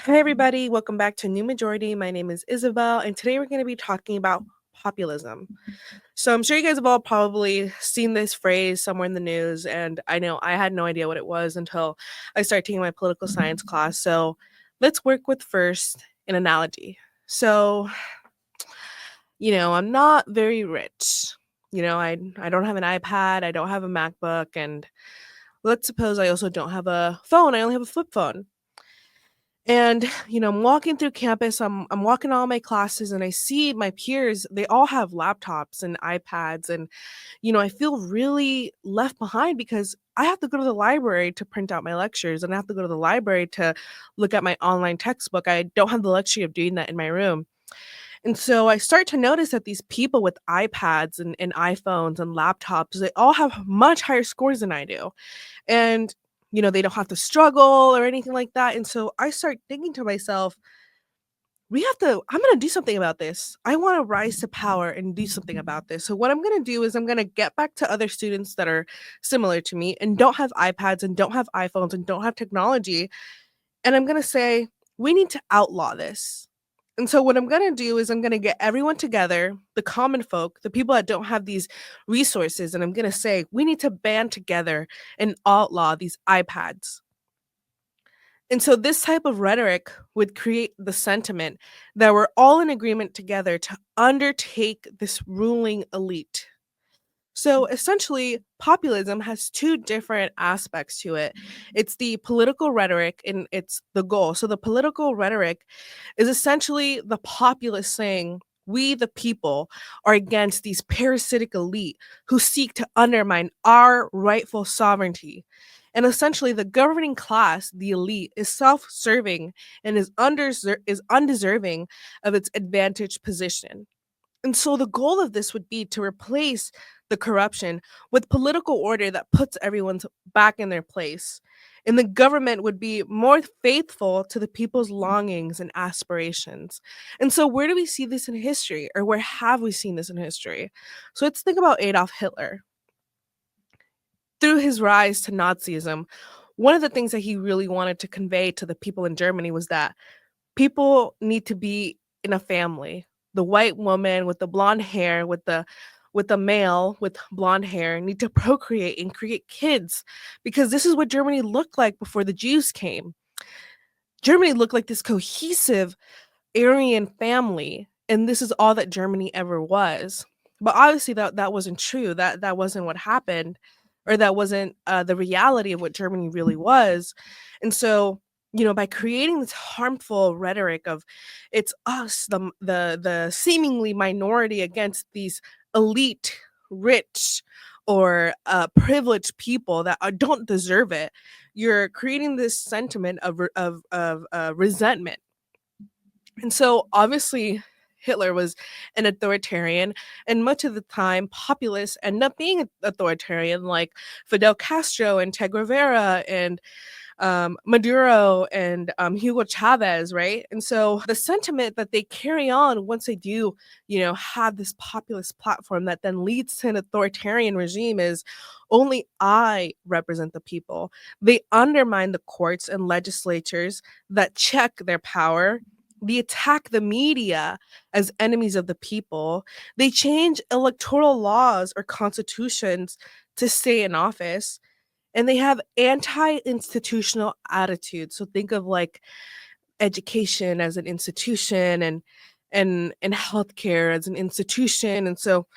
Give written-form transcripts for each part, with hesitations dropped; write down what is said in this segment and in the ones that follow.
Hi, everybody. Welcome back to New Majority. My name is Isabel, and today we're going to be talking about populism. So, I'm sure you guys have all probably seen this phrase somewhere in the news, and I know I had no idea what it was until I started taking my political science class. So, let's work with first an analogy. So, I'm not very rich. I don't have an iPad, I don't have a MacBook, and let's suppose I also don't have a phone, I only have a flip phone. And, I'm walking through campus, I'm walking all my classes and I see my peers, they all have laptops and iPads and, I feel really left behind because I have to go to the library to print out my lectures and I have to go to the library to look at my online textbook. I don't have the luxury of doing that in my room. And so I start to notice that these people with iPads and iPhones and laptops, they all have much higher scores than I do. And, they don't have to struggle or anything like that. And so I start thinking to myself, I'm going to do something about this. I want to rise to power and do something about this. So what I'm going to do is I'm going to get back to other students that are similar to me and don't have iPads and don't have iPhones and don't have technology. And I'm going to say, we need to outlaw this. And so what I'm going to do is I'm going to get everyone together, the common folk, the people that don't have these resources, and I'm going to say we need to band together and outlaw these iPads. And so this type of rhetoric would create the sentiment that we're all in agreement together to undertake this ruling elite. So essentially, populism has two different aspects to it. It's the political rhetoric and it's the goal. So the political rhetoric is essentially the populace saying, we, the people, are against these parasitic elite who seek to undermine our rightful sovereignty. And essentially, the governing class, the elite, is self-serving and is undeserving of its advantaged position. And so the goal of this would be to replace the corruption with political order that puts everyone back in their place. And the government would be more faithful to the people's longings and aspirations. And so, where do we see this in history, or where have we seen this in history? So, let's think about Adolf Hitler. Through his rise to Nazism, one of the things that he really wanted to convey to the people in Germany was that people need to be in a family. The white woman with the blonde hair, with the male with blonde hair need to procreate and create kids because this is what Germany looked like before the Jews came. Germany looked like this cohesive Aryan family, and this is all that Germany ever was. But obviously that wasn't true. That wasn't what happened, or that wasn't the reality of what Germany really was. And so, by creating this harmful rhetoric of it's us, the seemingly minority against these elite, rich, or privileged people that don't deserve it, you're creating this sentiment of resentment. And so obviously Hitler was an authoritarian, and much of the time populists end up being authoritarian, like Fidel Castro and Che Guevara and Maduro and Hugo Chavez, right? And so the sentiment that they carry on once they do, have this populist platform that then leads to an authoritarian regime is only I represent the people. They undermine the courts and legislatures that check their power. They attack the media as enemies of the people. They change electoral laws or constitutions to stay in office, and they have anti-institutional attitudes. So think of like education as an institution and healthcare as an institution. And so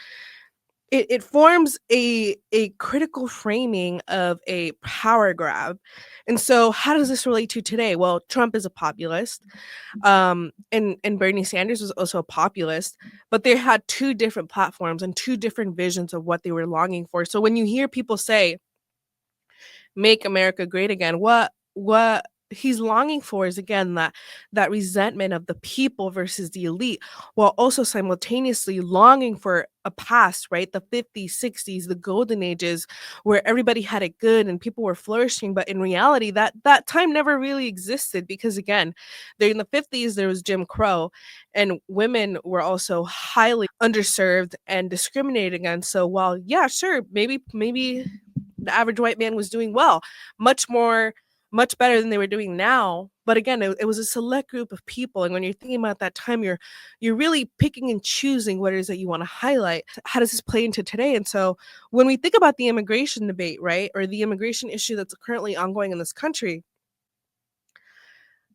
it forms a critical framing of a power grab. And so how does this relate to today? Well, Trump is a populist, and Bernie Sanders was also a populist, but they had two different platforms and two different visions of what they were longing for. So when you hear people say make America great again, what he's longing for is again that resentment of the people versus the elite, while also simultaneously longing for a past, right? The 50s, 60s, the golden ages where everybody had it good and people were flourishing. But in reality, that time never really existed because again, there in the 50s there was Jim Crow, and women were also highly underserved and discriminated against. So while yeah, sure, maybe the average white man was doing well, much more much better than they were doing now. But again, it was a select group of people, and when you're thinking about that time, you're really picking and choosing what it is that you want to highlight. How does this play into today? And so when we think about the immigration debate, right, or the immigration issue that's currently ongoing in this country,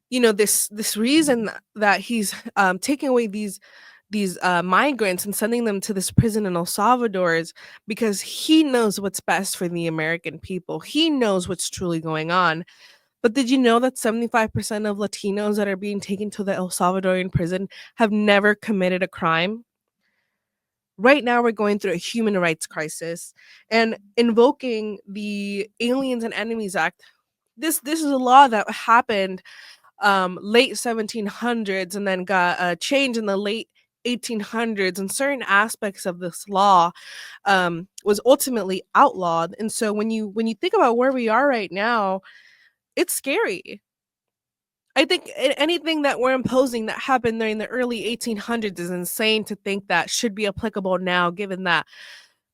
this reason that he's taking away these migrants and sending them to this prison in El Salvador is because he knows what's best for the American people. He knows what's truly going on. But did you know that 75% of Latinos that are being taken to the El Salvadorian prison have never committed a crime? Right now, we're going through a human rights crisis, and invoking the Aliens and Enemies Act. This is a law that happened late 1700s and then got changed in the late 1800s, and certain aspects of this law was ultimately outlawed. And so when you think about where we are right now, it's scary. I think anything that we're imposing that happened during the early 1800s is insane to think that should be applicable now, given that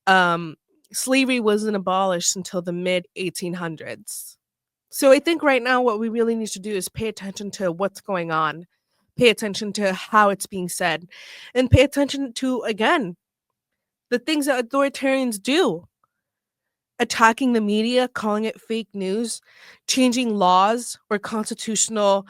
um, slavery wasn't abolished until the mid 1800s. So I think right now what we really need to do is pay attention to what's going on, pay attention to how it's being said, and pay attention to, again, the things that authoritarians do: attacking the media, calling it fake news, changing laws or constitutional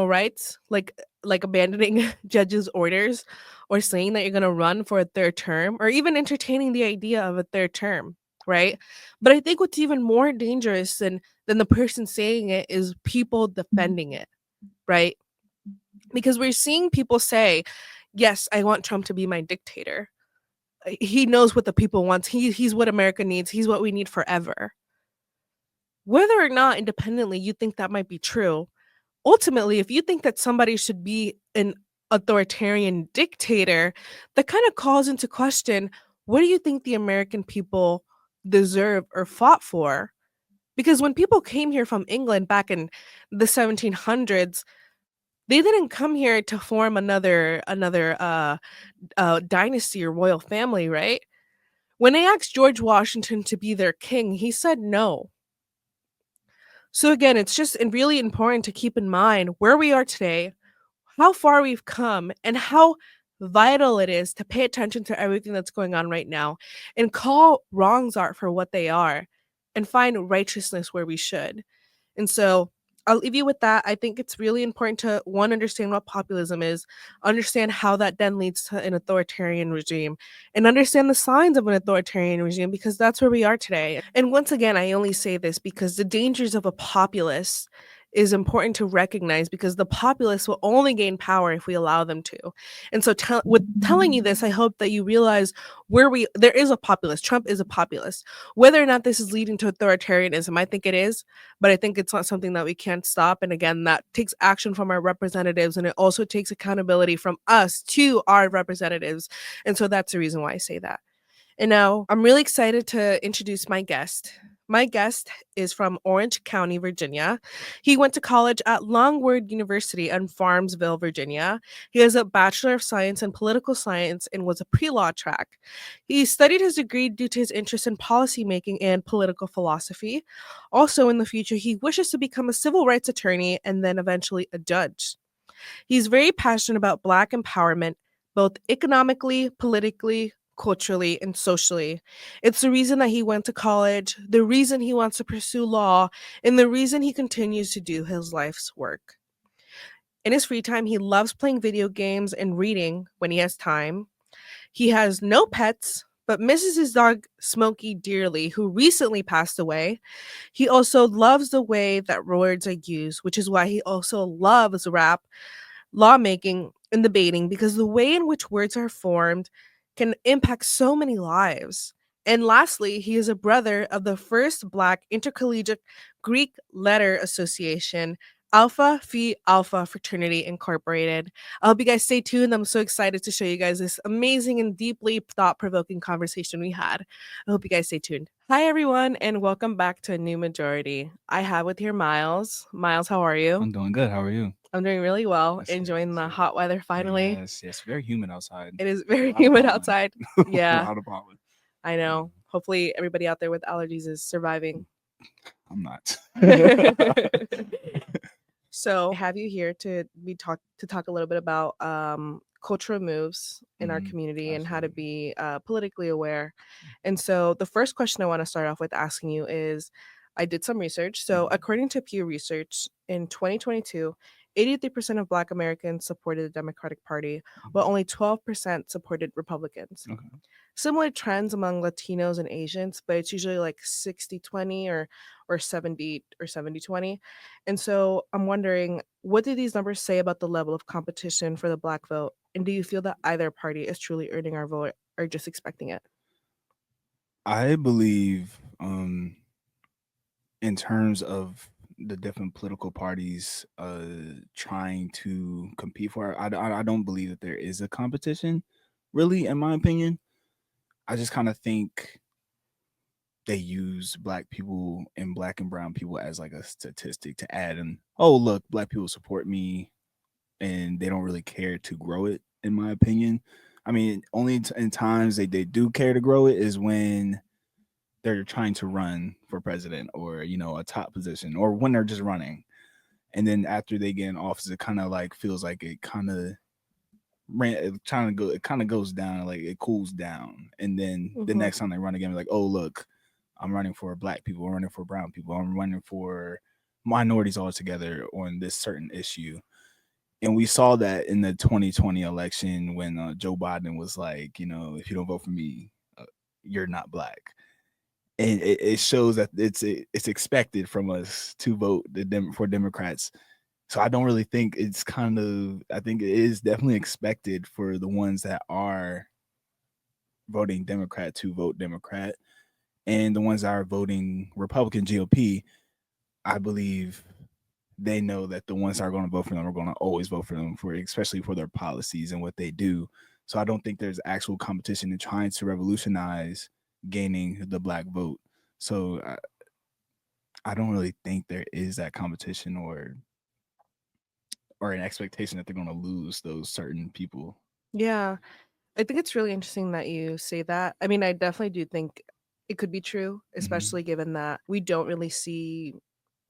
rights, like abandoning judges' orders, or saying that you're going to run for a third term, or even entertaining the idea of a third term, right? But I think what's even more dangerous than the person saying it is people defending it, right? Because we're seeing people say, yes, I want Trump to be my dictator. He knows what the people want. He's what America needs. He's what we need forever. Whether or not independently you think that might be true, ultimately, if you think that somebody should be an authoritarian dictator, that kind of calls into question, what do you think the American people deserve or fought for? Because when people came here from England back in the 1700s, they didn't come here to form another dynasty or royal family, right? When they asked George Washington to be their king, he said no. So again, it's just really important to keep in mind where we are today, how far we've come, and how vital it is to pay attention to everything that's going on right now and call wrongs out for what they are and find righteousness where we should. And so I'll leave you with that. I think it's really important to, one, understand what populism is, understand how that then leads to an authoritarian regime, and understand the signs of an authoritarian regime, because that's where we are today. And once again, I only say this because the dangers of a populist is important to recognize, because the populists will only gain power if we allow them to. And so with telling you this, I hope that you realize there is a populist. Trump is a populist. Whether or not this is leading to authoritarianism, I think it is, but I think it's not something that we can't stop. And again, that takes action from our representatives, and it also takes accountability from us to our representatives. And so that's the reason why I say that. And now I'm really excited to introduce my guest. My guest is from Orange County, Virginia. He went to college at Longwood University in Farmsville, Virginia. He has a Bachelor of Science in Political Science and was a pre-law track. He studied his degree due to his interest in policymaking and political philosophy. Also, in the future, he wishes to become a civil rights attorney and then eventually a judge. He's very passionate about Black empowerment, both economically, politically, culturally, and socially. It's the reason that he went to college, the reason he wants to pursue law, and the reason he continues to do his life's work. In his free time, he loves playing video games and reading when he has time. He has no pets, but misses his dog Smokey dearly, who recently passed away. He also loves the way that words are used, which is why he also loves rap, lawmaking, and debating, because the way in which words are formed can impact so many lives. And lastly, he is a brother of the first Black intercollegiate Greek letter association, Alpha Phi Alpha Fraternity Incorporated. I hope you guys stay tuned. I'm so excited to show you guys this amazing and deeply thought-provoking conversation we had. I hope you guys stay tuned. Hi, everyone, and welcome back to A New Majority. I have with here Myles. Myles, how are you? I'm doing good. How are you? I'm doing really well, That's enjoying the good. hot weather finally. Yes. Very humid outside. It is A very lot of humid pollen. outside. A Yeah, lot of pollen. I know. Hopefully everybody out there with allergies is surviving. I'm not. So I have you here to talk a little bit about cultural moves in our Mhm. community and how to Absolutely. be politically aware. And so the first question I want to start off with asking you is, I did some research. So Mhm. according to Pew Research, in 2022, 83% of Black Americans supported the Democratic Party, while Mhm. only 12% supported Republicans. Okay. Similar trends among Latinos and Asians, but it's usually like 60-20 or 70-20. And so I'm wondering, what do these numbers say about the level of competition for the Black vote? And do you feel that either party is truly earning our vote or just expecting it? I believe, in terms of the different political parties trying to compete for it, I don't believe that there is a competition, really, in my opinion. I just kind of think they use black people and black and brown people as like a statistic to add and, oh, look, black people support me, and they don't really care to grow it, in my opinion. I mean, only in times they do care to grow it is when they're trying to run for president or, a top position, or when they're just running. And then after they get in office, it kind of like feels like it kind of it kind of goes down, like it cools down. And then the Mm-hmm. next time they run again, like, oh, look, I'm running for black people, I'm running for brown people, I'm running for minorities altogether on this certain issue. And we saw that in the 2020 election when Joe Biden was like, if you don't vote for me, you're not black. And it shows that it's expected from us to vote for Democrats. So I don't really think it's I think it is definitely expected for the ones that are voting Democrat to vote Democrat, and the ones that are voting Republican GOP, I believe they know that the ones that are going to vote for them are going to always vote for them, for especially for their policies and what they do. So I don't think there's actual competition in trying to revolutionize gaining the black vote. So I don't really think there is that competition or an expectation that they're going to lose those certain people. Yeah. I think it's really interesting that you say that. I mean, I definitely do think it could be true, Mm-hmm. especially given that we don't really see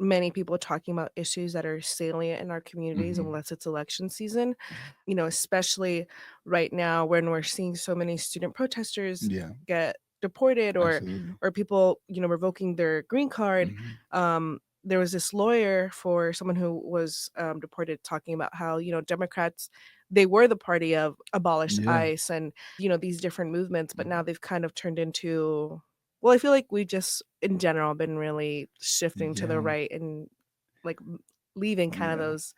many people talking about issues that are salient in our communities Mm-hmm. unless it's election season. Especially right now when we're seeing so many student protesters Yeah, get deported absolutely. or people, revoking their green card. Mm-hmm. There was this lawyer for someone who was deported talking about how, Democrats, they were the party of abolish Yeah. ICE and, these different movements, but now Mhm. they've kind of turned into, well, I feel like we just in general been really shifting to the Yeah. right and like leaving kind of Yeah. those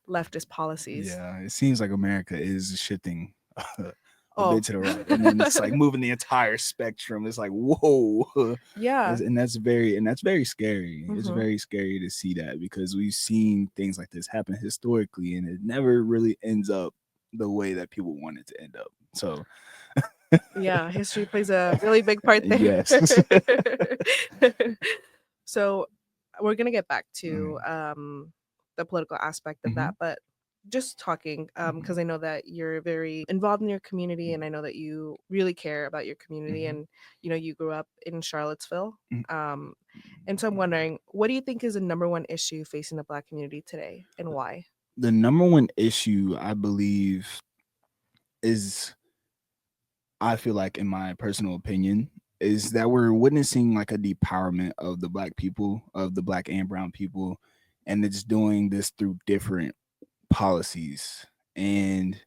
leftist policies. Yeah. It seems like America is shifting a Oh, bit to the right, and then it's like moving the entire spectrum. It's like, whoa. yeah. And that's very scary. It's Mhm. very scary to see that because we've seen things like this happen historically, and it never really ends up the way that people want it to end up. So, Yeah, history plays a really big part there. yes. So, we're gonna get back to, Mhm. the political aspect of Mhm. that, but just talking, Mhm. because I know that you're very involved in your community, and I know that you really care about your community, Mhm. and, you grew up in Charlottesville, Mhm. um, and so I'm wondering, what do you think is the number one issue facing the Black community today, and why? The number one issue I believe is, I feel like, in my personal opinion, is that we're witnessing like a depowerment of the black people, of the black and brown people, and it's doing this through different policies. And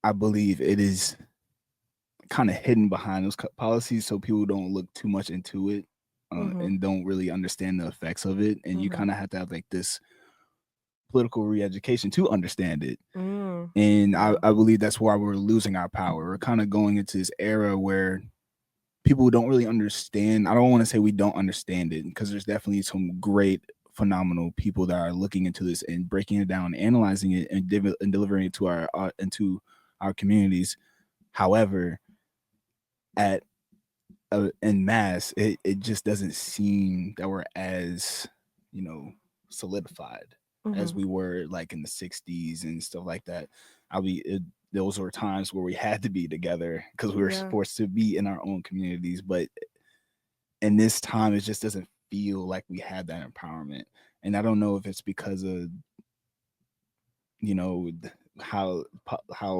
I believe it is kind of hidden behind those policies so people don't look too much into it, Mhm, and don't really understand the effects of it. And you mhm. kind of have to have like this political re-education to understand it. Mm, And yeah. I believe that's why we're losing our power. We're kind of going into this era where people don't really understand. I don't want to say we don't understand it because there's definitely some great, phenomenal people that are looking into this and breaking it down, analyzing it, and, and delivering it to our into our communities. However, at in mass, it just doesn't seem that we're as, you know solidified as Mhm. we were like in the 60s and stuff like that. I'll be it, those were times where we had to be together because we were Yeah. forced to be in our own communities. But in this time, it just doesn't feel like we have that empowerment. And I don't know if it's because of, you know, how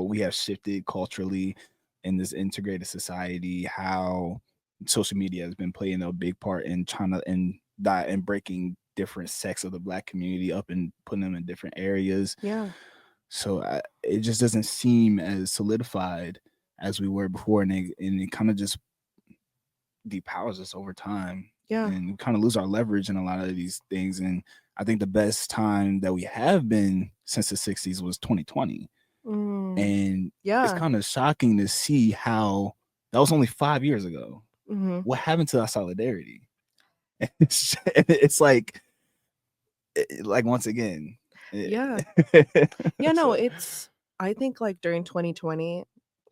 we have shifted culturally in this integrated society, how social media has been playing a big part in trying to and breaking different sects of the Black community up and putting them in different areas. Yeah. So it just doesn't seem as solidified as we were before, and it kind of just depowers us over time. Yeah. And we kind of lose our leverage in a lot of these things. And I think the best time that we have been since the 60s was 2020. And it's kind of shocking to see how that was only 5 years ago. What happened to our solidarity? It's like once again. Yeah. No, I think like during 2020,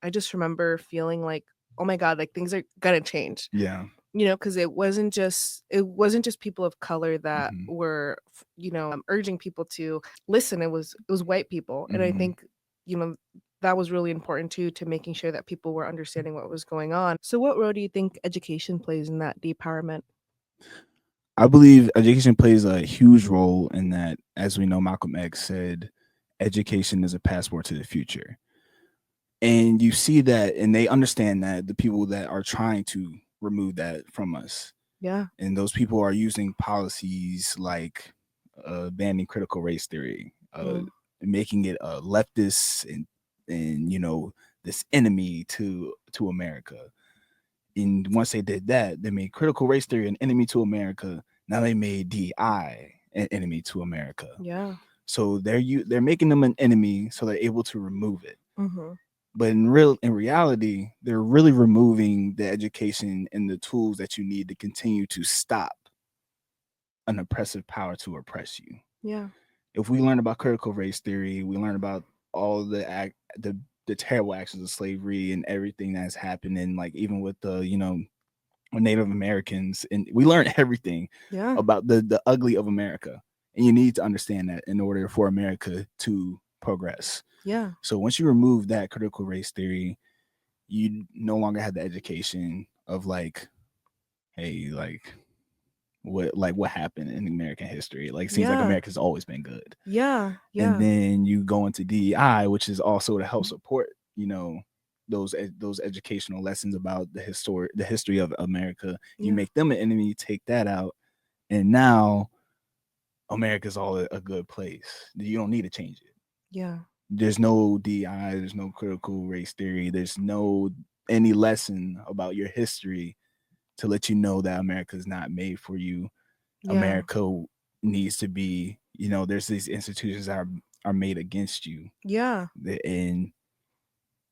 I just remember feeling like, oh my God, like things are gonna change. Yeah. Because it wasn't just people of color that were, urging people to listen. It was white people, and I think that was really important too, to making sure that people were understanding what was going on. So, what role do you think education plays in that depowerment? I believe education plays a huge role in that. As we know, Malcolm X said, education is a passport to the future. And you see that, and they understand that, the people that are trying to remove that from us. Yeah. And those people are using policies like banning critical race theory, making it a leftist and this enemy to America. And once they did that, they made critical race theory an enemy to America. Now they made DI an enemy to America. Yeah. So they're making them an enemy, so they're able to remove it. But in reality, they're really removing the education and the tools that you need to continue to stop an oppressive power to oppress you. Yeah. If we learn about critical race theory, we learn about all the terrible actions of slavery and everything that's happening, like even with the Native Americans, and we learn everything about the ugly of America. And you need to understand that in order for America to progress. Yeah. So once you remove that critical race theory, you no longer have the education of like, hey, like what happened in American history. Like, seems like America's always been good. Yeah. And then you go into DEI, which is also to help support, those educational lessons about the history of America. You make them an enemy, take that out, and now America's all a good place. You don't need to change it. Yeah. There's no DI, there's no critical race theory, there's no any lesson about your history to let you know that America is not made for you. America needs to be, there's these institutions that are made against you. Yeah. And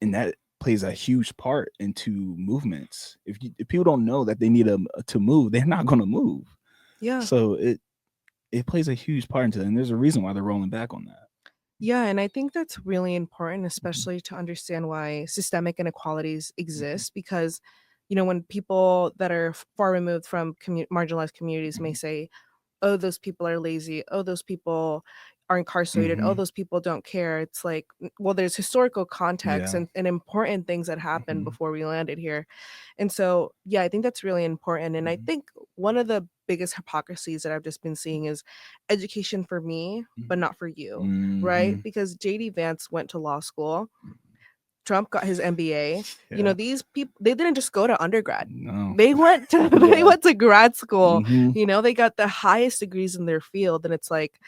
that plays a huge part into movements. If people don't know that they need to move, they're not going to move. Yeah. So it plays a huge part into it, and there's a reason why they're rolling back on that. Yeah, and I think that's really important, especially to understand why systemic inequalities exist, because, when people that are far removed from marginalized communities may say, oh, those people are lazy, oh, those people are incarcerated, oh, those people don't care. It's like, well, there's historical context and important things that happened before we landed here. And so, yeah, I think that's really important. And I think one of the biggest hypocrisies that I've just been seeing is education for me, but not for you, right? Because JD Vance went to law school. Trump got his MBA. These people, they didn't just go to undergrad. No. They went to they went to grad school. They got the highest degrees in their field. And it's like,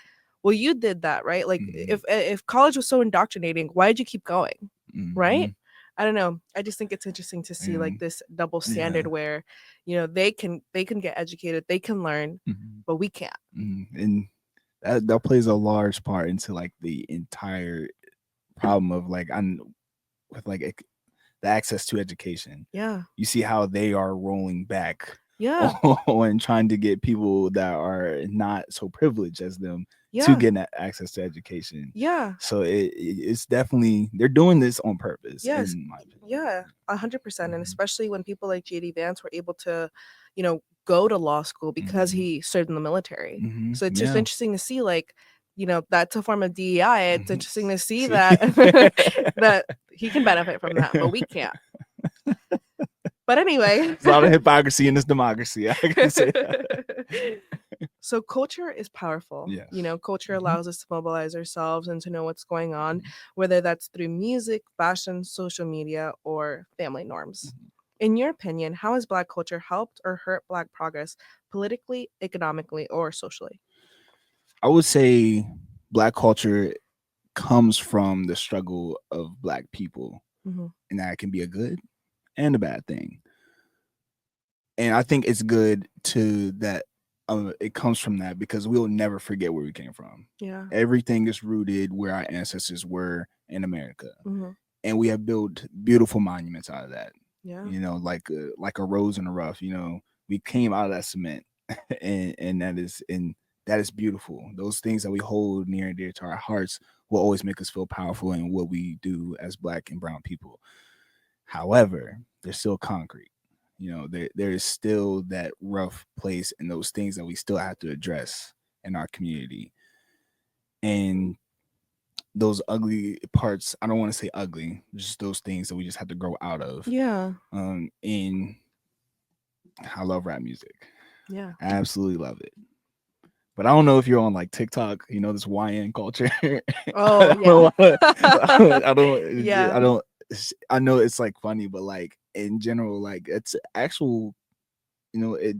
well, you did that, right? Like, if college was so indoctrinating, why did you keep going? Right? I don't know. I just think it's interesting to see like this double standard where, they can get educated, they can learn, but we can't. And that plays a large part into like the entire problem of like with like the access to education. Yeah. You see how they are rolling back. Yeah. And trying to get people that are not so privileged as them to get access to education. Yeah. So it's definitely, they're doing this on purpose. Yes. In my opinion. Yeah, 100%. And especially when people like JD Vance were able to, go to law school because he served in the military. So it's just interesting to see, like, that's a form of DEI. It's interesting to see that that he can benefit from that, but we can't. But anyway. There's a lot of hypocrisy in this democracy. I can say that. So culture is powerful. Yes. Culture Mhm. allows us to mobilize ourselves and to know what's going on, whether that's through music, fashion, social media, or family norms. In your opinion, how has Black culture helped or hurt Black progress politically, economically, or socially? I would say Black culture comes from the struggle of Black people, Mm-hmm. and that can be a good and a bad thing. And I think it's good to that it comes from that because we'll never forget where we came from. Yeah. Everything is rooted where our ancestors were in America, Mm-hmm. and we have built beautiful monuments out of that. Yeah. Like a rose in the rough. We came out of that cement, and that is beautiful. Those things that we hold near and dear to our hearts will always make us feel powerful in what we do as Black and brown people. However, they're still concrete. There is still that rough place and those things that we still have to address in our community. And those ugly parts, I don't want to say ugly, just those things that we just have to grow out of. Yeah. And I love rap music. Yeah. I absolutely love it. But I don't know if you're on like TikTok, this YN culture. Oh, yeah. I don't, Yeah. I don't, I know it's like funny, but like in general, like it's actual, it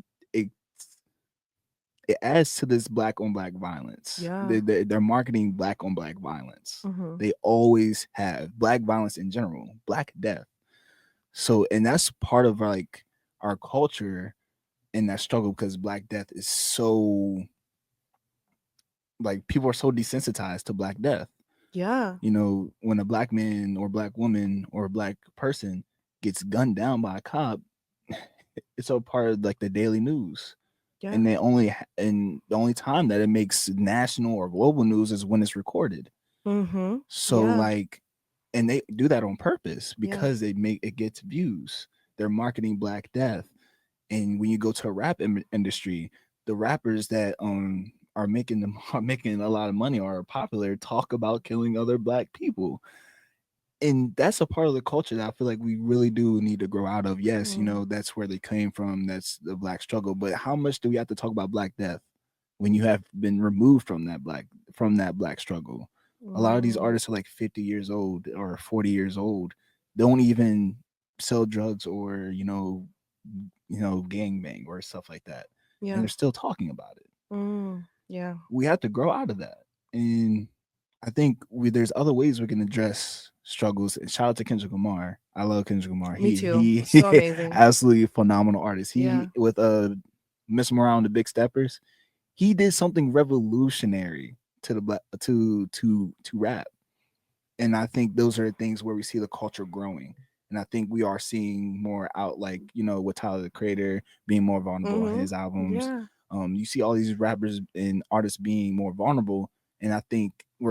it adds to this Black on Black violence. Yeah. They're marketing Black on Black violence. Mm-hmm. They always have Black violence in general, Black death. So, and that's part of like our culture in that struggle because Black death is so like people are so desensitized to Black death. Yeah. When a Black man or Black woman or a Black person gets gunned down by a cop, it's a part of like the daily news. Yeah. And the only time that it makes national or global news is when it's recorded. Mm-hmm. So Yeah. like, and they do that on purpose Yeah. because it gets views. They're marketing Black death. And when you go to a rap industry, the rappers that are making a lot of money or are popular talk about killing other Black people. And that's a part of the culture that I feel like we really do need to grow out of. Yes, Mm. that's where they came from. That's the Black struggle. But how much do we have to talk about Black death when you have been removed from that Black struggle? A lot of these Mm. artists are like 50 years old or 40 years old. Don't even sell drugs or gang bang or stuff like that, and Yeah. they're still talking about it. Yeah. We have to grow out of that, and I think there's other ways we can address struggles. And shout out to Kendrick Lamar. I love Kendrick Lamar. Me too. He So amazing. absolutely phenomenal artist. Yeah. He with Miss Morale and the Big Steppers, he did something revolutionary to the black to rap. And I think those are things where we see the culture growing. And I think we are seeing more out like, with Tyler the Creator being more vulnerable on his albums. Yeah. You see all these rappers and artists being more vulnerable. And I think we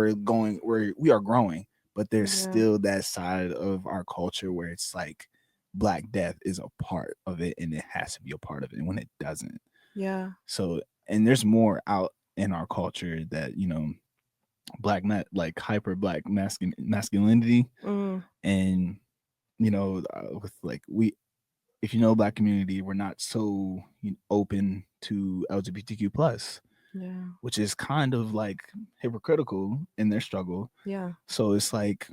are growing, but there's Yeah. still that side of our culture where it's like Black death is a part of it and it has to be a part of it. And when it doesn't. Yeah. So, and there's more out in our culture that, like hyper Black masculinity. Mm. And, with like if Black community, we're not so open to LGBTQ plus, Yeah. which is kind of like hypocritical in their struggle. Yeah. So it's like,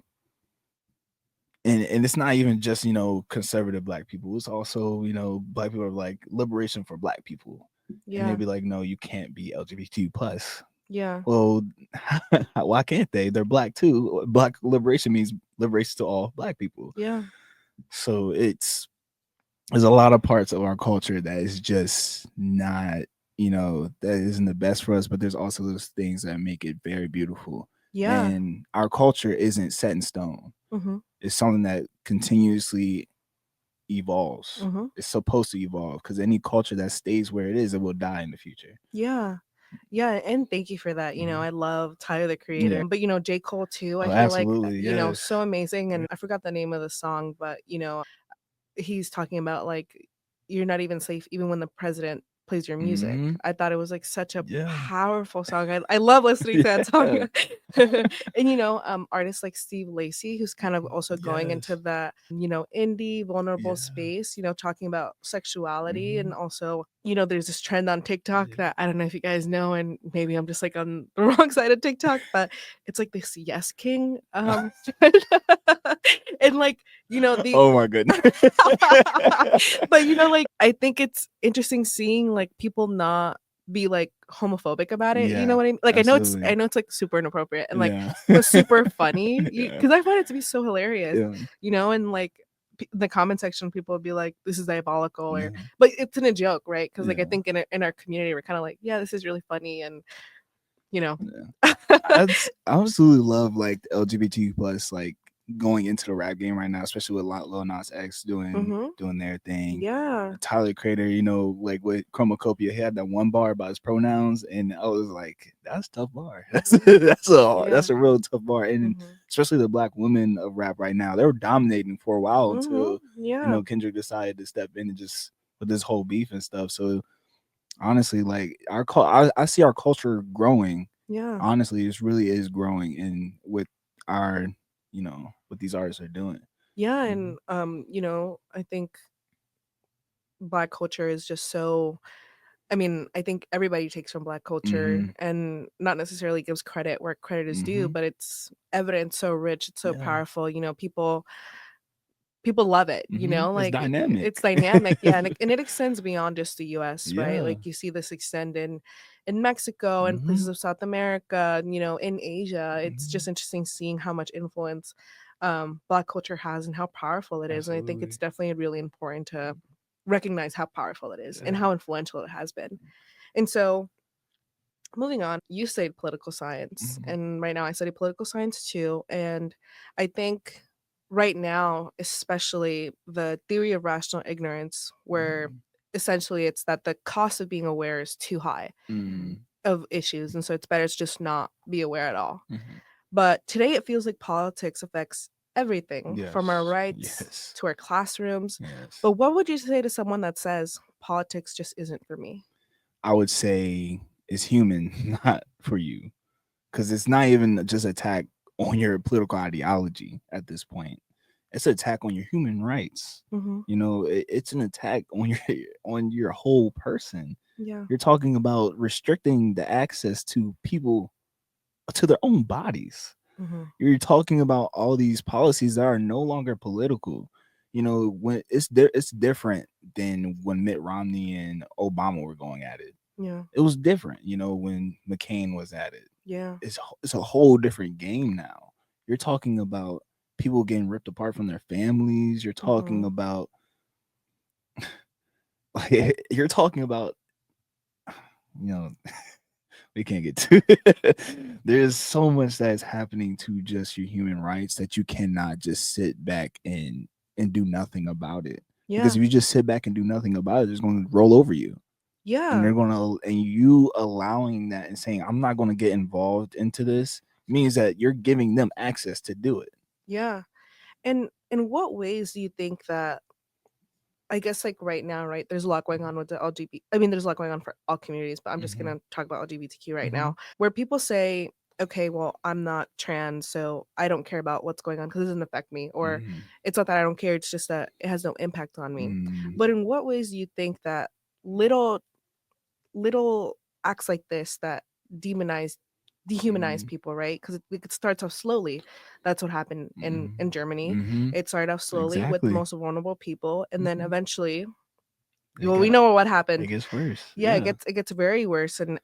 and it's not even just conservative Black people. It's also Black people are like liberation for Black people, and they'd be like, no, you can't be LGBTQ plus. Yeah. Well, why can't they? They're Black too. Black liberation means liberation to all Black people. Yeah. So there's a lot of parts of our culture that is just not, that isn't the best for us, but there's also those things that make it very beautiful. Yeah. And our culture isn't set in stone. Mm-hmm. It's something that continuously evolves. Mm-hmm. It's supposed to evolve because any culture that stays where it is, it will die in the future. Yeah. Yeah, and thank you for that. I love Tyler the Creator, Yeah. but J. Cole too. I Oh, feel absolutely, like yes. so amazing. And I forgot the name of the song, but he's talking about like you're not even safe even when the president plays your music. Mm-hmm. I thought it was like such a Yeah. powerful song. I love listening to that song. Yeah. And artists like Steve Lacy, who's kind of also going into Yes. that, indie vulnerable Yeah. space, talking about sexuality. And Mm-hmm. also, there's this trend on TikTok Yeah. that I don't know if you guys know, and maybe I'm just like on the wrong side of TikTok, but it's like this Yes King trend. And like, the Oh my goodness. but like I think it's interesting seeing like people not be like homophobic about it. You know Yeah, what I mean? Like I absolutely. know it's like super inappropriate and like Yeah. but super funny Yeah. because I find it to be so hilarious. Yeah. And like the comment section people would be like this is diabolical or Yeah. but it's in a joke, right? Because like I Yeah. think in our community we're kind of like yeah this is really funny and you know Yeah. I absolutely love like the LGBT plus like going into the rap game right now, especially with Lil Nas X Mhm. doing their thing. Yeah. Tyler Creator, like with Chromacopia, he had that one bar about his pronouns, and I was like, "That's a tough bar. That's Yeah. a real tough bar." And Mhm. especially the black women of rap right now, they were dominating for a while Mhm. until Yeah. Kendrick decided to step in and just with this whole beef and stuff. So honestly, like I see our culture growing. Yeah. Honestly, it really is growing, and with our, what these artists are doing. Yeah, Mhm. and I think Black culture is just so I mean, I think everybody takes from Black culture Mhm. and not necessarily gives credit where credit is due, Mhm. but it's evidence so rich, it's so Yeah. powerful, people love it, Mhm. It's like it's dynamic. dynamic, yeah, and it extends beyond just the US, right? Yeah. Like you see this extend in Mexico and places Mhm. of South America, in Asia. It's just Mhm. interesting seeing how much influence Black culture has and how powerful it is. And I think it's Absolutely. definitely really important to recognize how powerful it is and Yeah. how influential it has been. And so moving on, you studied political science, Mhm. and right now I study political science too. And I think right now, especially the theory of rational ignorance, where Mhm. essentially it's that the cost of being aware is too high Mhm. of issues. And so it's better to just not be aware at all. Mhm. But today it feels like politics affects everything from our Yes. rights Yes. to our classrooms. Yes. But what would you say to someone that says politics just isn't for me? I would say it's human, not for you, because it's not even just attack on your political ideology at this point. It's an attack on your human rights. Mm-hmm. It's an attack on your on your whole person. Yeah. You're talking about restricting the access to people to their own bodies. Mm-hmm. You're talking about all these policies that are no longer political. When it's different than when Mitt Romney and Obama were going at it. Yeah. It was different, when McCain was at it. Yeah. It's a whole different game now. You're talking about people getting ripped apart from their families. You're talking Mm-hmm. about like you're talking about you know we can't get to it. There's so much that is happening to just your human rights that you cannot just sit back and do nothing about it. Because Yeah. if you just sit back and do nothing about it, it's going to roll over you. And Yeah. they're and you allowing that and saying, I'm not going to get involved into this means that you're giving them access to do it. Yeah. And in what ways do you think that I guess like right now, right? There's a lot going on with the LGBT. I mean, there's a lot going on for all communities, but I'm just Mm-hmm. gonna talk about LGBTQ right Mm-hmm. now, where people say, "Okay, well, I'm not trans, so I don't care about what's going on because it doesn't affect me," or Mm-hmm. "It's not that I don't care; it's just that it has no impact on me." Mm-hmm. But in what ways do you think that little little acts like this that demonize dehumanize people, right? Because it starts off slowly. That's what happened in Germany. Mm-hmm. It started off slowly with the Exactly. most vulnerable people, and then Mm-hmm. eventually, It well, we got know what it happened. gets worse. Yeah, Yeah. it gets very worse, and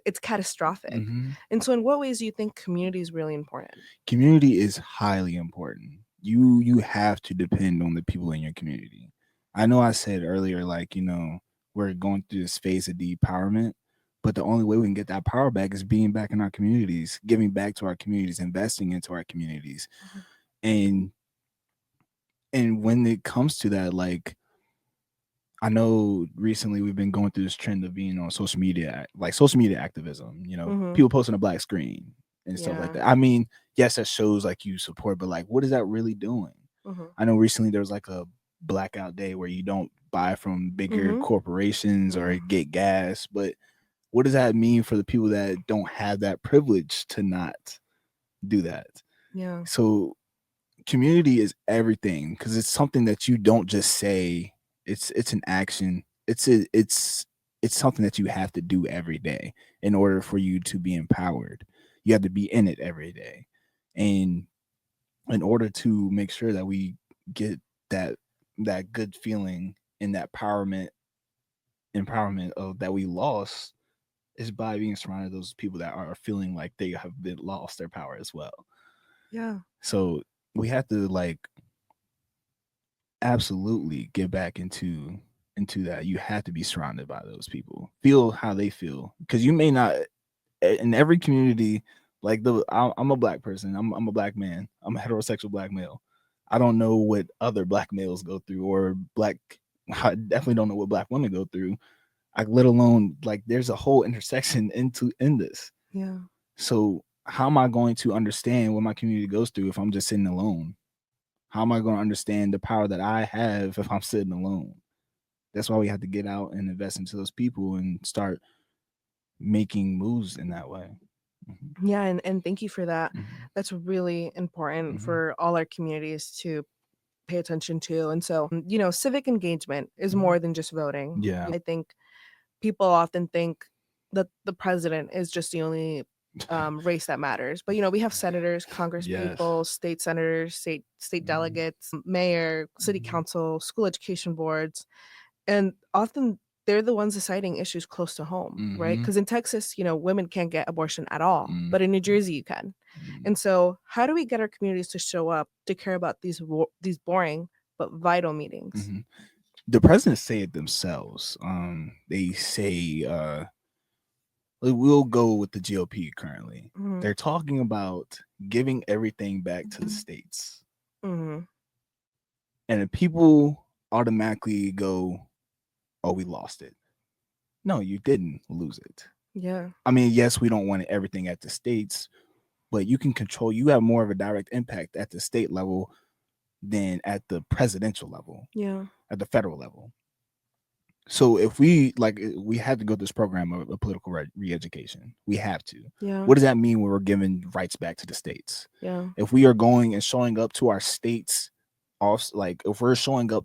it's catastrophic. Mm-hmm. And so, in what ways do you think community is really important? Community is highly important. You have to depend on the people in your community. I know I said earlier, like, we're going through this phase of depowerment, but the only way we can get that power back is being back in our communities, giving back to our communities, investing into our communities. Mhm. And when it comes to that, like, I know recently we've been going through this trend of being on social media, like social media activism, Mhm. people posting a black screen and stuff like Yeah. that. I mean, yes, that shows like you support, but like, what is that really doing? Mhm. I know recently there was like a blackout day where you don't buy from bigger Mhm. corporations or Yeah. get gas, but what does that mean for the people that don't have that privilege to not do that? Yeah. So community is everything because it's something that you don't just say. It's an action. It's something that you have to do every day in order for you to be empowered. You have to be in it every day, and in order to make sure that we get that good feeling and that empowerment of that we lost is by being surrounded those people that are feeling like they have been lost their power as well. Yeah. So we have to like absolutely get back into that. You have to be surrounded by those people, feel how they feel, because you may not in every community. Like I'm a black person. I'm a black man. I'm a heterosexual black male. I don't know what other black males go through, or black. I definitely don't know what black women go through. Like, let alone like there's a whole intersection in this. Yeah. So how am I going to understand what my community goes through if I'm just sitting alone? How am I going to understand the power that I have if I'm sitting alone? That's why we have to get out and invest into those people and start making moves in that way. Yeah, and thank you for that. Mhm. That's really important Mhm. for all our communities to pay attention to. And so, civic engagement is Mhm. more than just voting. Yeah. I think people often think that the president is just the only race that matters. But we have senators, congress Yes. people, state senators, state Mhm. delegates, mayor, city Mhm. council, school education boards, and often they're the ones deciding issues close to home, right? Mhm. Because in Texas, women can't get abortion at all, but in New Jersey you can. Mhm. And so, how do we get our communities to show up to care about these boring but vital meetings? Mhm. The presidents say it themselves. They say we'll go with the GOP currently. Mhm. They're talking about giving everything back to the states. Mhm. And if people automatically go, "Oh, we lost it." No, you didn't lose it. Yeah. I mean, yes, we don't want everything at the states, but you can control. You have more of a direct impact at the state level than at the presidential level, Yeah. at the federal level. So if we have to go through this program of political re-education. We have to. Yeah. What does that mean when we're giving rights back to the states? Yeah. If we are going and showing up to our states, off like if we're showing up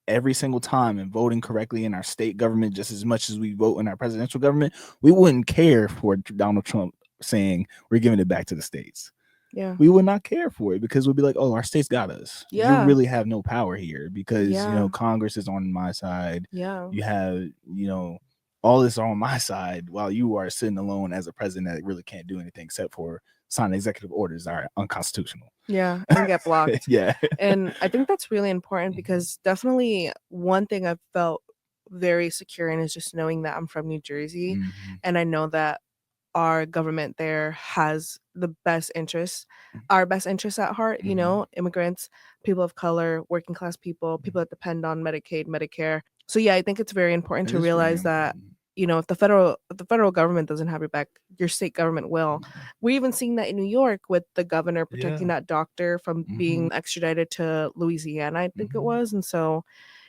every single time and voting correctly in our state government just as much as we vote in our presidential government, we wouldn't care for Donald Trump saying we're giving it back to the states. Yeah. We would not care for it because we'd be like, oh, our states got us. You Yeah. really have no power here because, Yeah. Congress is on my side. Yeah. You have, all this on my side while you are sitting alone as a president that really can't do anything except for sign executive orders that are unconstitutional. Yeah. And get blocked. Yeah. And I think that's really important because definitely one thing I've felt very secure in is just knowing that I'm from New Jersey. Mhm. And I know that our government there has Mhm. our best interests at heart, Mhm. immigrants, people of color, working class people that depend on Medicaid, Medicare. So yeah, I think it's very important It to is very realize that, important. if the federal government doesn't have your back, your state government will. Mhm. We're even seeing that in New York with the governor protecting Yeah. that doctor from being Mhm. extradited to Louisiana, I think it Mhm. was. And so,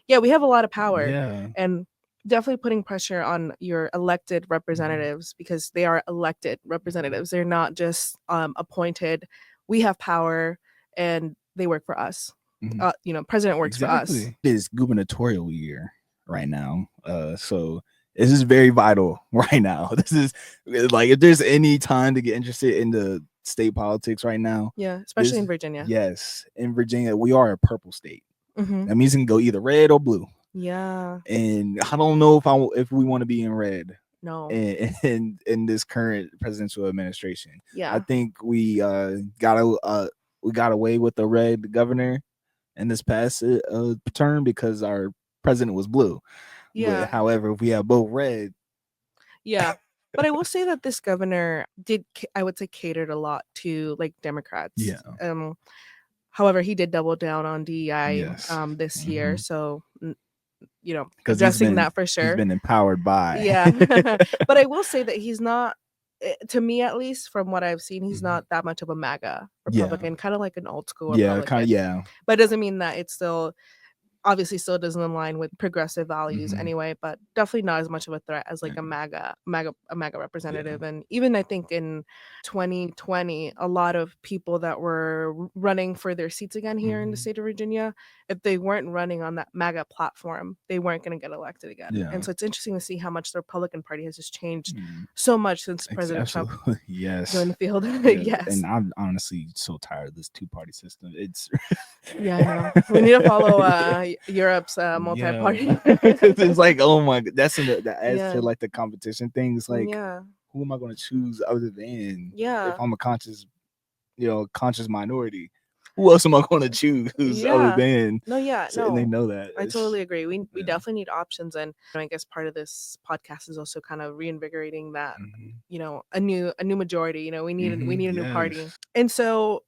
yeah, we have a lot of power. Yeah. And definitely putting pressure on your elected Mhm. representatives because they are elected representatives. They're not just appointed. We have power and they work for us. Mhm. President works for us. Exactly. It is gubernatorial year right now. So this is very vital right now. This is like if there's any time to get interested in the state politics right now. Yeah, especially This in Virginia. yes, in Virginia, we are a purple state. Hmm. That means it can go either red or blue. Yeah. And I don't know if we want to be in red No. in this current presidential administration. I Yeah. think we got away with the red governor in this past term because our president was blue. But Yeah. however, if we have both red, Yeah. But I will say that this governor I would say, catered a lot to like Democrats. yeah, However, he did double down on DEI yes, this year. So, because addressing that for he's sure. been empowered by Yeah. But I will say that he's not, to me at least, from what I've seen, he's Mhm. not that much of a MAGA yeah, Republican, kind of like an old school yeah, kind of Republican. yeah, But it doesn't mean that it's still obviously still doesn't align with progressive values anyway, but definitely not as much of a threat as like a MAGA representative. And even I think in 2020, a lot of people that were running for their seats again here in the state of Virginia, if they weren't running on that MAGA platform, they weren't going to get elected again. And so it's interesting to see how much the Republican Party has just changed so much since President Trump joined the field. Yes. And I'm honestly so tired of this two-party system. It's yeah, I know. We need to follow Europe's multi-party. It's like, oh my god, that adds to like the competition things. Like, who am I going to choose other than if I'm a conscious minority? Who else am I going to choose other than? And they know that. I totally agree. We definitely need options, and I guess part of this podcast is also kind of reinvigorating that a new majority. We need a new party, and so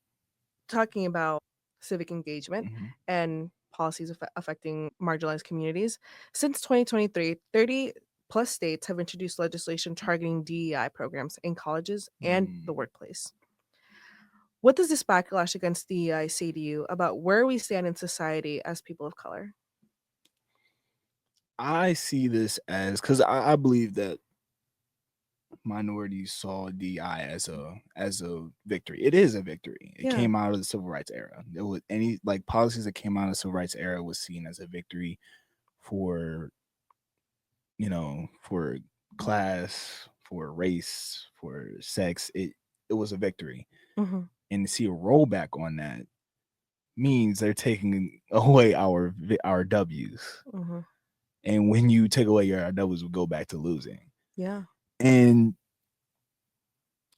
talking about civic engagement and policies affecting marginalized communities. Since 2023, 30 plus states have introduced legislation targeting DEI programs in colleges and the workplace. What does this backlash against DEI say to you about where we stand in society as people of color? I see this as, because I believe that minorities saw DI as a victory. It is a victory. It came out of the civil rights era. There was any policies that came out of the civil rights era was seen as a victory for for class, for race, for sex. It was a victory. And to see a rollback on that means they're taking away our W's. And when you take away your W's, we go back to losing. And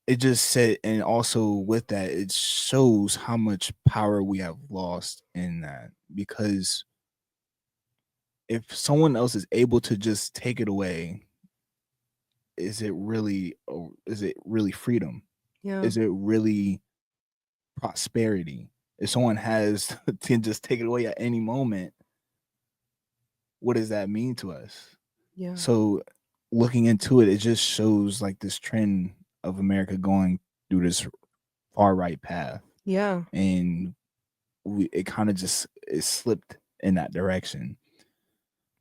it just said, and also with that, it shows how much power we have lost in that, because if someone else is able to just take it away, is it really freedom? Is it really prosperity? If someone can just take it away at any moment, what does that mean to us? So looking into it, it just shows like this trend of America going through this far right path. And it kind of just slipped in that direction.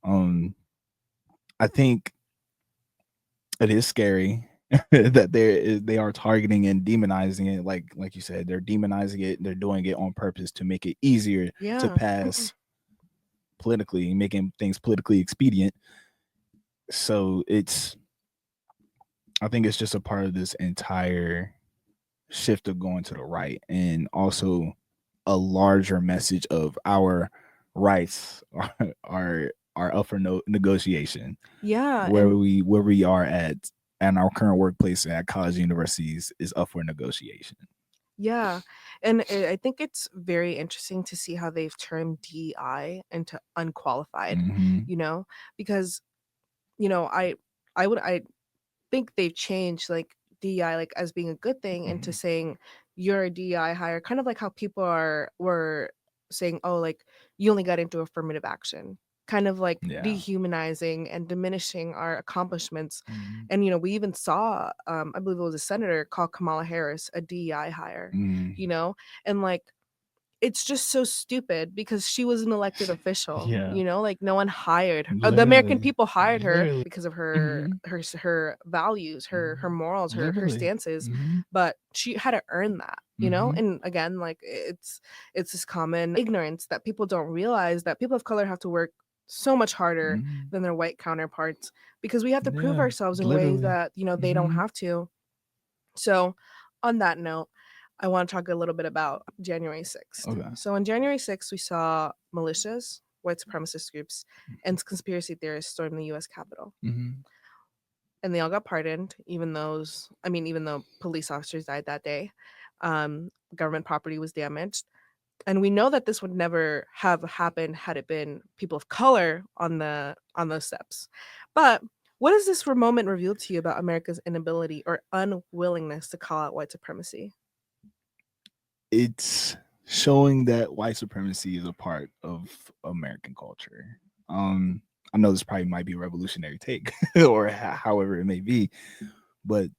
I think it is scary that they are targeting and demonizing it. Like you said, they're demonizing it. They're doing it on purpose to make it easier to pass politically, making things politically expedient. So I think it's just a part of this entire shift of going to the right, and also a larger message of our rights are up for negotiation. Where we are at our current workplace at college universities is up for negotiation. And I think it's very interesting to see how they've turned DEI into unqualified, because I think they've changed like DEI like as being a good thing into saying you're a DEI hire, kind of like how people were saying, oh, like you only got into affirmative action, kind of like dehumanizing and diminishing our accomplishments. And we even saw I believe it was a senator call Kamala Harris a DEI hire, and like it's just so stupid because she was an elected official. Like no one hired her. The American people hired her because of her values, her morals, her stances, but she had to earn that. And again, like it's this common ignorance that people don't realize that people of color have to work so much harder than their white counterparts, because we have to prove ourselves in ways that they don't have to. So on that note, I want to talk a little bit about January 6th. So on January 6th, we saw militias, white supremacist groups, and conspiracy theorists storm the U.S. Capitol. And they all got pardoned, even though police officers died that day. Government property was damaged. And we know that this would never have happened had it been people of color on those steps. But what does this moment reveal to you about America's inability or unwillingness to call out white supremacy? It's showing that white supremacy is a part of American culture. I know this probably might be a revolutionary take or however it may be, but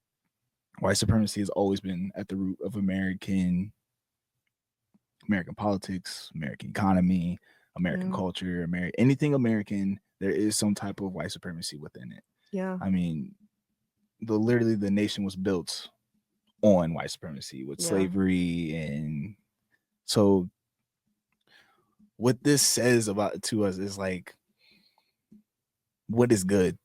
white supremacy has always been at the root of American politics, American economy, American Yeah. culture, anything American, there is some type of white supremacy within it. Yeah. I mean, literally the nation was built on white supremacy with Yeah. slavery, and so what this says about to us is like, what is good?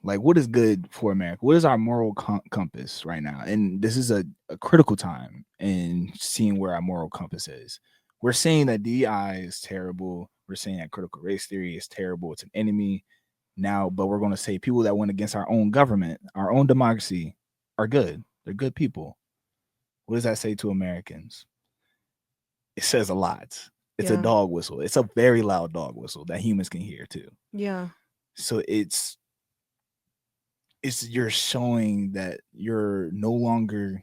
Like, what is good for America? What is our moral compass right now? And this is a critical time in seeing where our moral compass is. We're saying that DEI is terrible. We're saying that critical race theory is terrible. It's an enemy now, but we're going to say people that went against our own government, our own democracy, are good. They're good people. What does that say to Americans? It says a lot. It's a Yeah. dog whistle. It's a very loud dog whistle that humans can hear too. Yeah. So it's you're showing that you no longer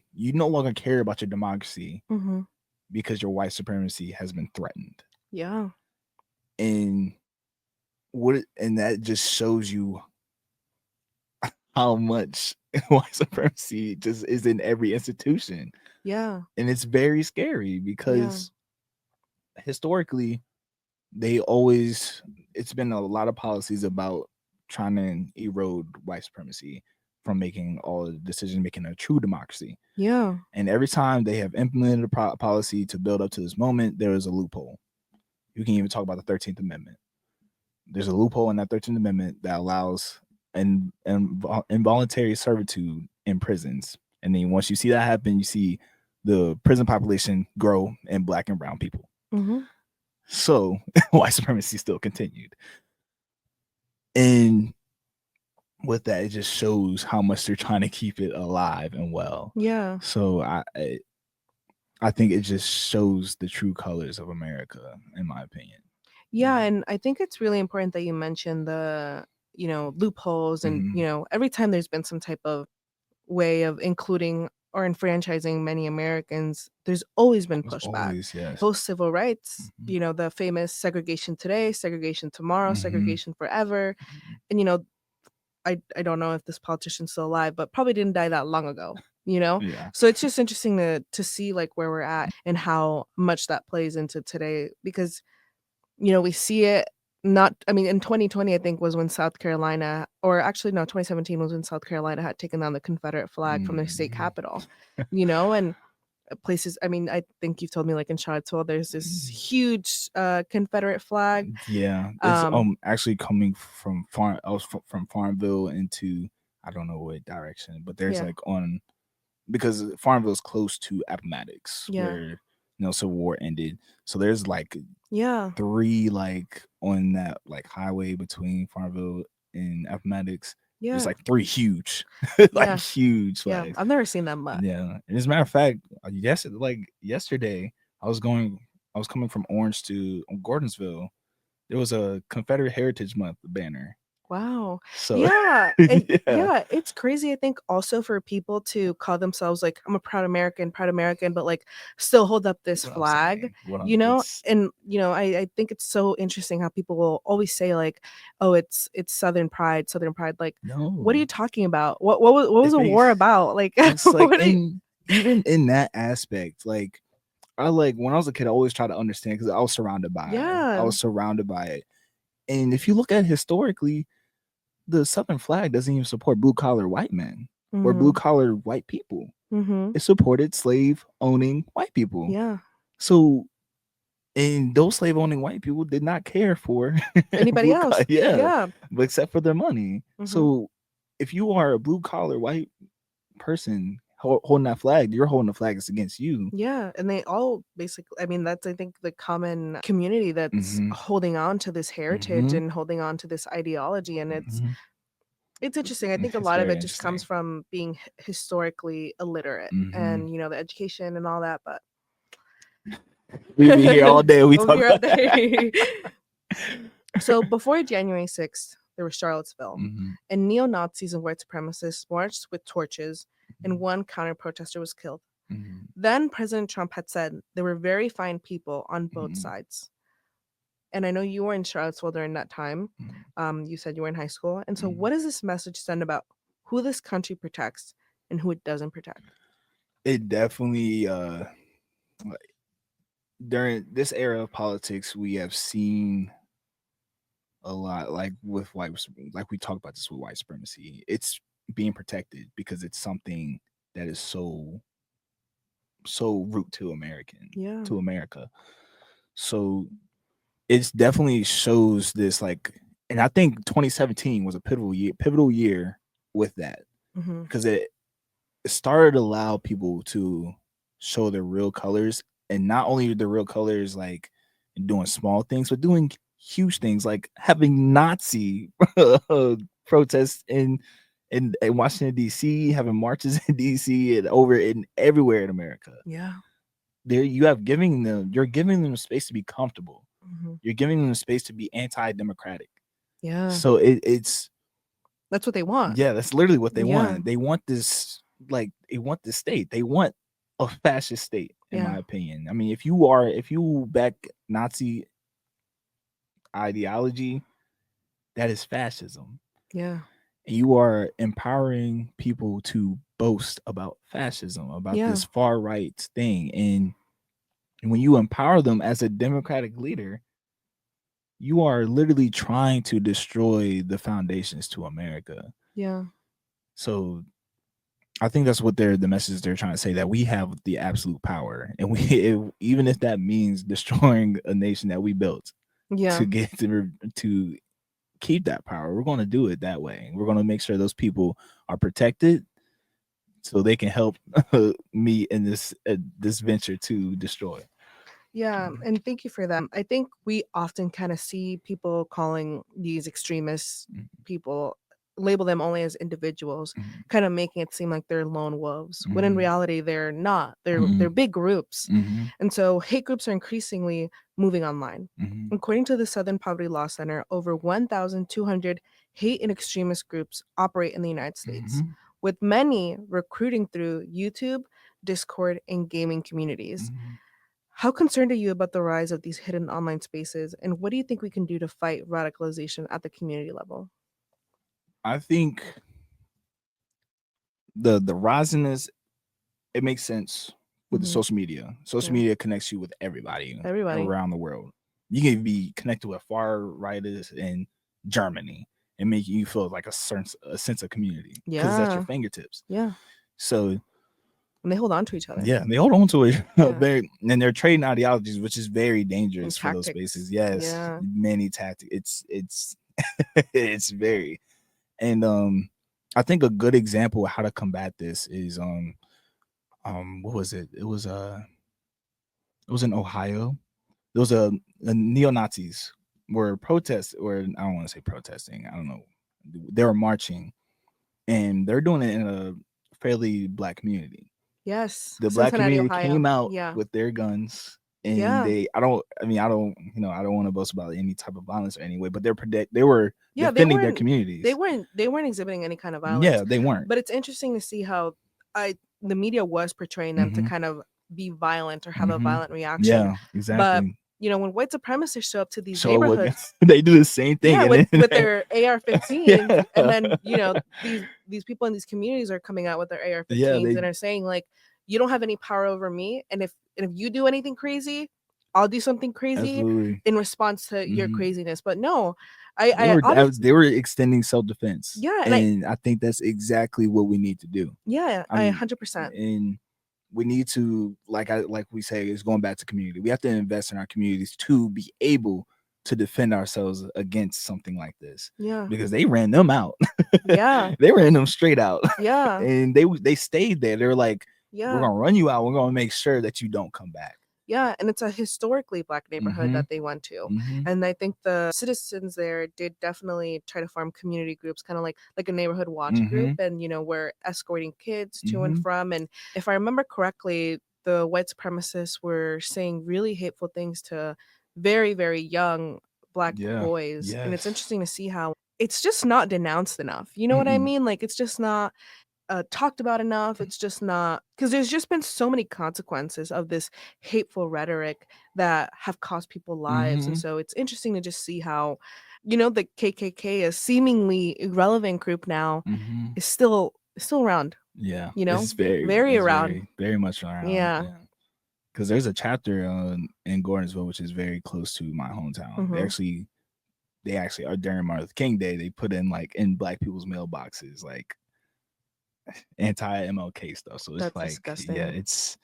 care about your democracy Mm-hmm. because your white supremacy has been threatened. Yeah. And that just shows you how much white supremacy just is in every institution. Yeah. And it's very scary Yeah. because historically it's been a lot of policies about trying to erode white supremacy from making all the decision making a true democracy. Yeah. And every time they have implemented a policy to build up to this moment, there is a loophole. You can even talk about the 13th Amendment. There's a loophole in that 13th Amendment that allows involuntary servitude in prisons. And then once you see that happen, you see the prison population grow in Black and brown people. Mm-hmm. So white supremacy still continued. And with that, it just shows how much they're trying to keep it alive and well. Yeah. So I think it just shows the true colors of America, in my opinion. Yeah, and I think it's really important that you mentioned the, loopholes and, Mhm. every time there's been some type of way of including or enfranchising many Americans, there's always been As pushback. always, yes. Post civil rights, Mhm. the famous segregation today, segregation tomorrow, Mhm. segregation forever. And, I don't know if this politician's still alive, but probably didn't die that long ago, Yeah. So it's just interesting to see like where we're at and how much that plays into today because we see it in 2020, I think was when South Carolina, or actually no, 2017 was when South Carolina had taken down the Confederate flag from their state capital, and places, I think you've told me like in Charlottesville, there's this huge Confederate flag. Yeah. It's actually coming from from Farmville into, I don't know what direction, but there's Yeah. like because Farmville is close to Appomattox, Yeah. where Civil War ended. So there's like Yeah. 3 like on that like highway between Farmville and Appomattox. Yeah. There's like 3 huge, Yeah. huge Yeah. flags. I've never seen that much. Yeah. And as a matter of fact, yesterday, I was coming from Orange to Gordonsville. There was a Confederate Heritage Month banner. Wow. So Yeah. And yeah. yeah, it's crazy, I think, also for people to call themselves like, I'm a proud American, but like still hold up this What I'm flag, saying. and I think it's so interesting how people will always say like, oh, it's Southern pride. Like, what are No. you talking about? What was It a war makes about? Like, it's like what are you- even in that aspect, like when I was a kid, I always tried to understand because I was surrounded by it. And if you look at it historically, the Southern flag doesn't even support blue collar white men or blue collar white people. Mhm. It supported slave owning white people. Yeah. So, and those slave owning white people did not care for Anybody else? Yeah. but except for their money. Mhm. So, if you are a blue collar white person holding that flag, you're holding the flag that's against you. Yeah, and they all basically, that's I think the common community that's holding on to this heritage and holding on to this ideology, and it's interesting. I think a It's lot of very it just comes interesting. from being historically illiterate and the education and all that, but We'll be here all day. We'll be here all day. So before January 6th, there was Charlottesville, and neo-Nazis and white supremacists marched with torches, and one counter-protester was killed. Then President Trump had said there were very fine people on both sides. And I know you were in Charlottesville during that time. You said you were in high school. And so what does this message send about who this country protects and who it doesn't protect? It definitely during this era of politics, we have seen a lot, like with white, like we talked about this with white supremacy. It's being protected because it's something that is so root to Yeah. America. So it's definitely shows this like, and I think 2017 was a pivotal year with that Hmm. because it started to allow people to show their real colors, and not only the real colors like doing small things, but doing huge things like having Nazi protests in Washington D.C., having marches in D.C. and over in everywhere in America. Yeah. There, you're giving them space to be comfortable. Hmm. You're giving them space to be anti-democratic. Yeah. So it's That's what they want. yeah, that's literally what they Yeah. want. They want this, like they want this state. They want a fascist state, in my Yeah. opinion. I mean, if you back Nazi ideology, that is fascism. Yeah. And you are empowering people to boast about fascism, about Yeah. this far right thing. And when you empower them as a democratic leader, you are literally trying to destroy the foundations to America. Yeah. So I think that's what the message they're trying to say, that we have the absolute power, and even if that means destroying a nation that we built Yeah. to get to keep that power, we're going to do it that way. We're going to make sure those people are protected, so they can help me in this venture to destroy. Yeah, and thank you for that. I think we often kind of see people calling these extremist Mhm, people, label them only as individuals, mhm, kind of making it seem like they're lone wolves, when in mhm, reality they're not. They're mhm, big groups. mhm, And so hate groups are increasingly moving online. mhm, According to the Southern Poverty Law Center, over 1,200 hate and extremist groups operate in the United States, mhm, with many recruiting through YouTube, Discord, and gaming communities. mhm. How concerned are you about the rise of these hidden online spaces, and what do you think we can do to fight radicalization at the community level? I think the rising, it makes sense with the Hmm. social media. Social Yeah, media connects you with everybody everybody. around the world. You can be connected with far righters in Germany and make you feel like a sense of community because it's at your Yeah, fingertips. yeah, So and they hold on to each other. yeah, they hold on to it Yeah, very, and they're trading ideologies, which is very and dangerous for those spaces. tactics. Yes, Yeah. many tactics. It's it's very, and I think a good example of how to combat this is what was it? It was in Ohio. There was a neo Nazis were protest, or I don't want to say protesting. I don't know. They were marching, and they're doing it in a fairly black community. Yes, The black Cincinnati, community Ohio. came out Yeah, with their guns, and yeah, they. I don't. I mean, I don't. I don't want to boast about any type of violence or anyway. But they were yeah. They defending their weren't. They communities. weren't. They weren't exhibiting any kind of violence. Yeah, they weren't. But it's interesting to see how the media was portraying them to Mm-hmm. kind of be violent or have a Mm-hmm. violent reaction. Yeah, But exactly. when white supremacists show up to these So what neighborhoods, they do the same thing, yeah, and with then their AR-15s, yeah, and then these people in these communities are coming out with their yeah, AR-15s they and are saying like, you don't have any power over me, and if you do anything crazy, I'll do something crazy absolutely. in response to your Hmm. craziness. But no, I honestly, They were extending self defense, yeah, and and I think that's exactly what we need to do. I I'm 100%. and we need to, like we say, is going back to community. We have to invest in our communities to be able to defend ourselves against something like this, Yeah, because they ran them out. yeah, They ran them straight out, yeah, and they stayed there. They're like, we're yeah. gonna run you out. We're gonna make sure that you don't come back. Yeah, and it's a historically black neighborhood Mm-hmm. that they went to. Mm-hmm. And I think the citizens there did definitely try to form community groups, kind of like a neighborhood watch group, Mm-hmm. and we're escorting kids to and Mm-hmm. from. And if I remember correctly, the white supremacists were saying really hateful things to very, very young black Yeah. boys. And it's Yes. interesting to see how it's just not denounced enough. You know what I Mm-mm. mean? Like it's just not talked about enough. It's just not, because there's just been so many consequences of this hateful rhetoric that have cost people lives. And Mhm. so it's interesting to just see how, the KKK, a seemingly irrelevant group now, Mhm. is still around. Yeah. You know, It's very very it's around. very very much around. Yeah, Yeah. because there's a chapter in Gordonsville, which is very close to my hometown. They actually are during Martin Luther King Day. They put in like in black people's mailboxes like anti-MLK stuff. So it's That's like, yeah, disgusting.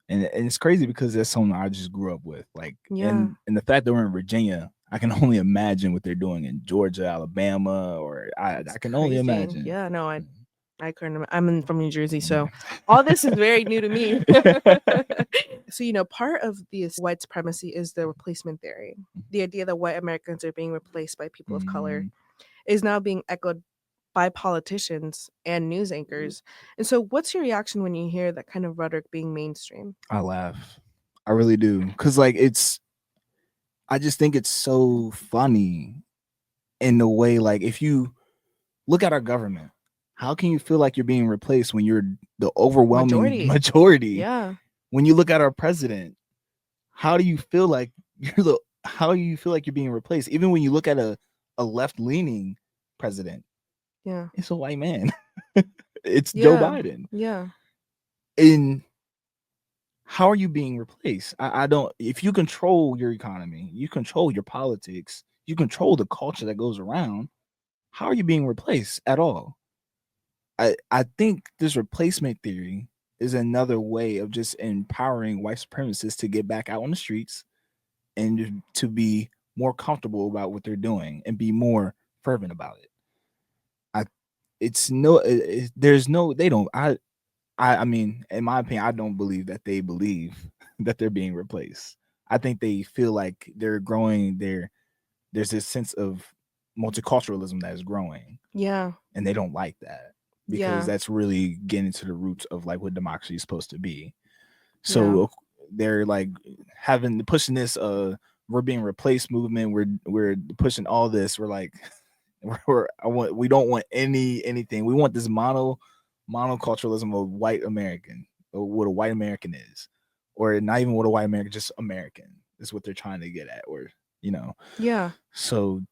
and it's crazy because that's something I just grew up with. Like, Yeah. and the fact that we're in Virginia, I can only imagine what they're doing in Georgia, Alabama, or I It's can only crazy. imagine. Yeah, no, I couldn't. I'm from New Jersey, so Yeah. all this is very new to me. So, part of this white supremacy is the replacement theory. The idea that white Americans are being replaced by people of color Mhm. is now being echoed by politicians and news anchors. And so, what's your reaction when you hear that kind of rhetoric being mainstream? I laugh. I really do. Cause like I just think it's so funny in the way, like, if you look at our government, how can you feel like you're being replaced when you're the overwhelming majority? Yeah. When you look at our president, how do you feel like how do you feel like you're being replaced? Even when you look at a left leaning president, Yeah. it's a white man. It's Joe Yeah. Biden. Yeah. And how are you being replaced? I don't. If you control your economy, you control your politics, you control the culture that goes around, how are you being replaced at all? I think this replacement theory is another way of just empowering white supremacists to get back out on the streets and to be more comfortable about what they're doing and be more fervent about it. I it's no there's no they don't I mean, in my opinion, I don't believe that they believe that they're being replaced. I think they feel like they're growing there's this sense of multiculturalism that is growing, Yeah. and they don't like that because Yeah. that's really getting to the roots of like what democracy is supposed to be. Yeah. So they're like pushing this we're being replaced movement. We're pushing all this. We're like we don't want anything. We want this monoculturalism of white American, or what a white American is, or not even what a white American, just American is what they're trying to get at, or Yeah. So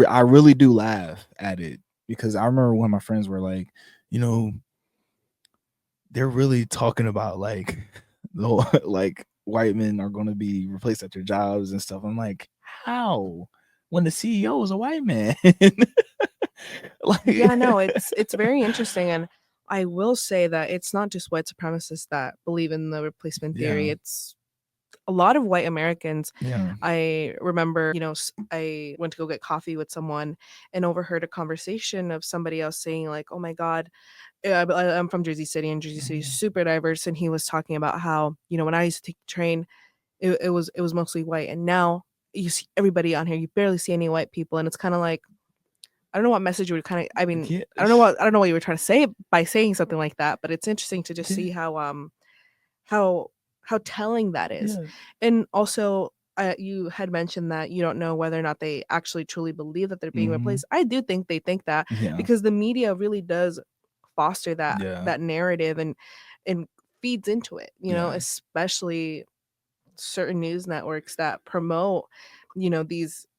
I really do laugh at it because I remember when my friends were like, you know, they're really talking about like like white men are going to be replaced at their jobs and stuff. I'm like, how? When the CEO is a white man. Like, Yeah, no, it's very interesting, and I will say that it's not just white supremacists that believe in the replacement theory. yeah, It's a lot of white Americans. yeah, I remember, I went to go get coffee with someone and overheard a conversation of somebody else saying like, "Oh my God, I'm from Jersey City, and Jersey City is super diverse." And he was talking about how, when I used to take the train, it was mostly white, and now you see everybody on here. You barely see any white people, and it's kind of like, I don't know what message you would kind of. I mean, yeah, I don't know what you were trying to say by saying something like that, but it's interesting to just yeah, see how how telling that is. yeah, And also, you had mentioned that you don't know whether or not they actually truly believe that they're being mhm, replaced. I do think they think that, yeah, because the media really does foster that yeah, that narrative, and feeds into it, yeah, especially certain news networks that promote,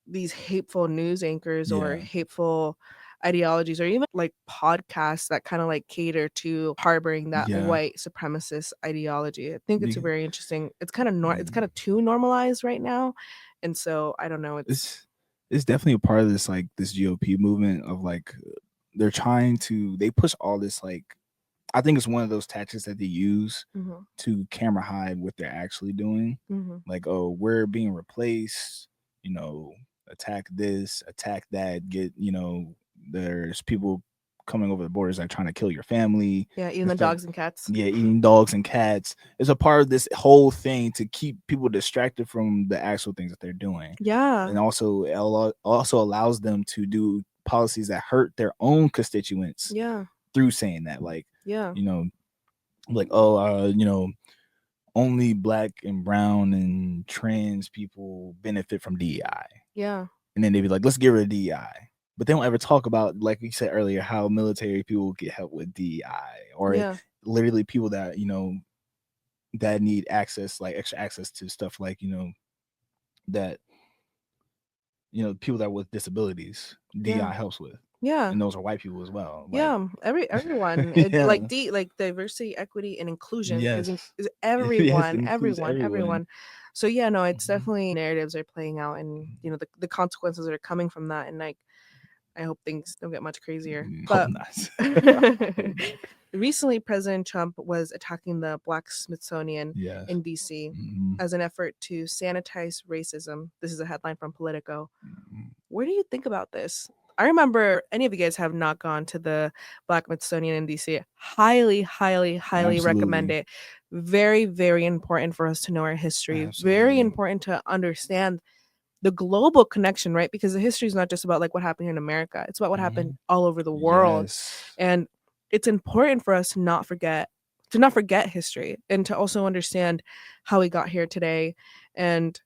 these hateful news anchors or yeah, hateful ideologies, or even like podcasts that kind of like cater to harboring that yeah. white supremacist ideology. I think it's a Be- very interesting. It's kind of yeah. it's kind of too normalized right now, and so I don't know. It's It's definitely a part of this like this GOP movement of like they're trying to they push all this like I think it's one of those tactics that they use Mhm, to camera hide what they're actually doing. mhm. Like, oh, we're being replaced, you know, attack this, attack that, there's people coming over the borders like trying to kill your family Yeah, even and the stuff. dogs and cats. Yeah, eating dogs and cats. It's a part of this whole thing to keep people distracted from the actual things that they're doing. Yeah, And also allows them to do policies that hurt their own constituents yeah, through saying that, like, yeah, you know, like, oh, only black and brown and trans people benefit from DEI. yeah, And then they'd be like, let's get rid of DEI. But they don't ever talk about, like we said earlier, how military people get help with DEI, or yeah, literally people that, that need access, like extra access to stuff like, that, people that with disabilities, DEI yeah. helps with. Yeah. and those are white people as well. Like, Yeah, everyone. It, yeah, like diversity, equity, and inclusion yes, is yes, it everyone, includes everyone, everyone. everyone. So yeah, no, it's Mhm. definitely narratives are playing out, and the consequences that are coming from that, and like I hope things don't get much crazier. Hope But not. Hope not. recently, President Trump was attacking the Black Smithsonian Yes. in DC Mhm. as an effort to sanitize racism. This is a headline from Politico. Mhm. What do you think about this? I remember any of you guys have not gone to the Black Smithsonian in DC. Highly, highly, highly recommend Absolutely. it. Very, very important for us to know our history. Very Absolutely. important to understand the global connection, right? Because the history is not just about like what happened here in America. It's about what happened Mhm. all over the world. Yes. And it's important for us to not forget history and to also understand how we got here today. And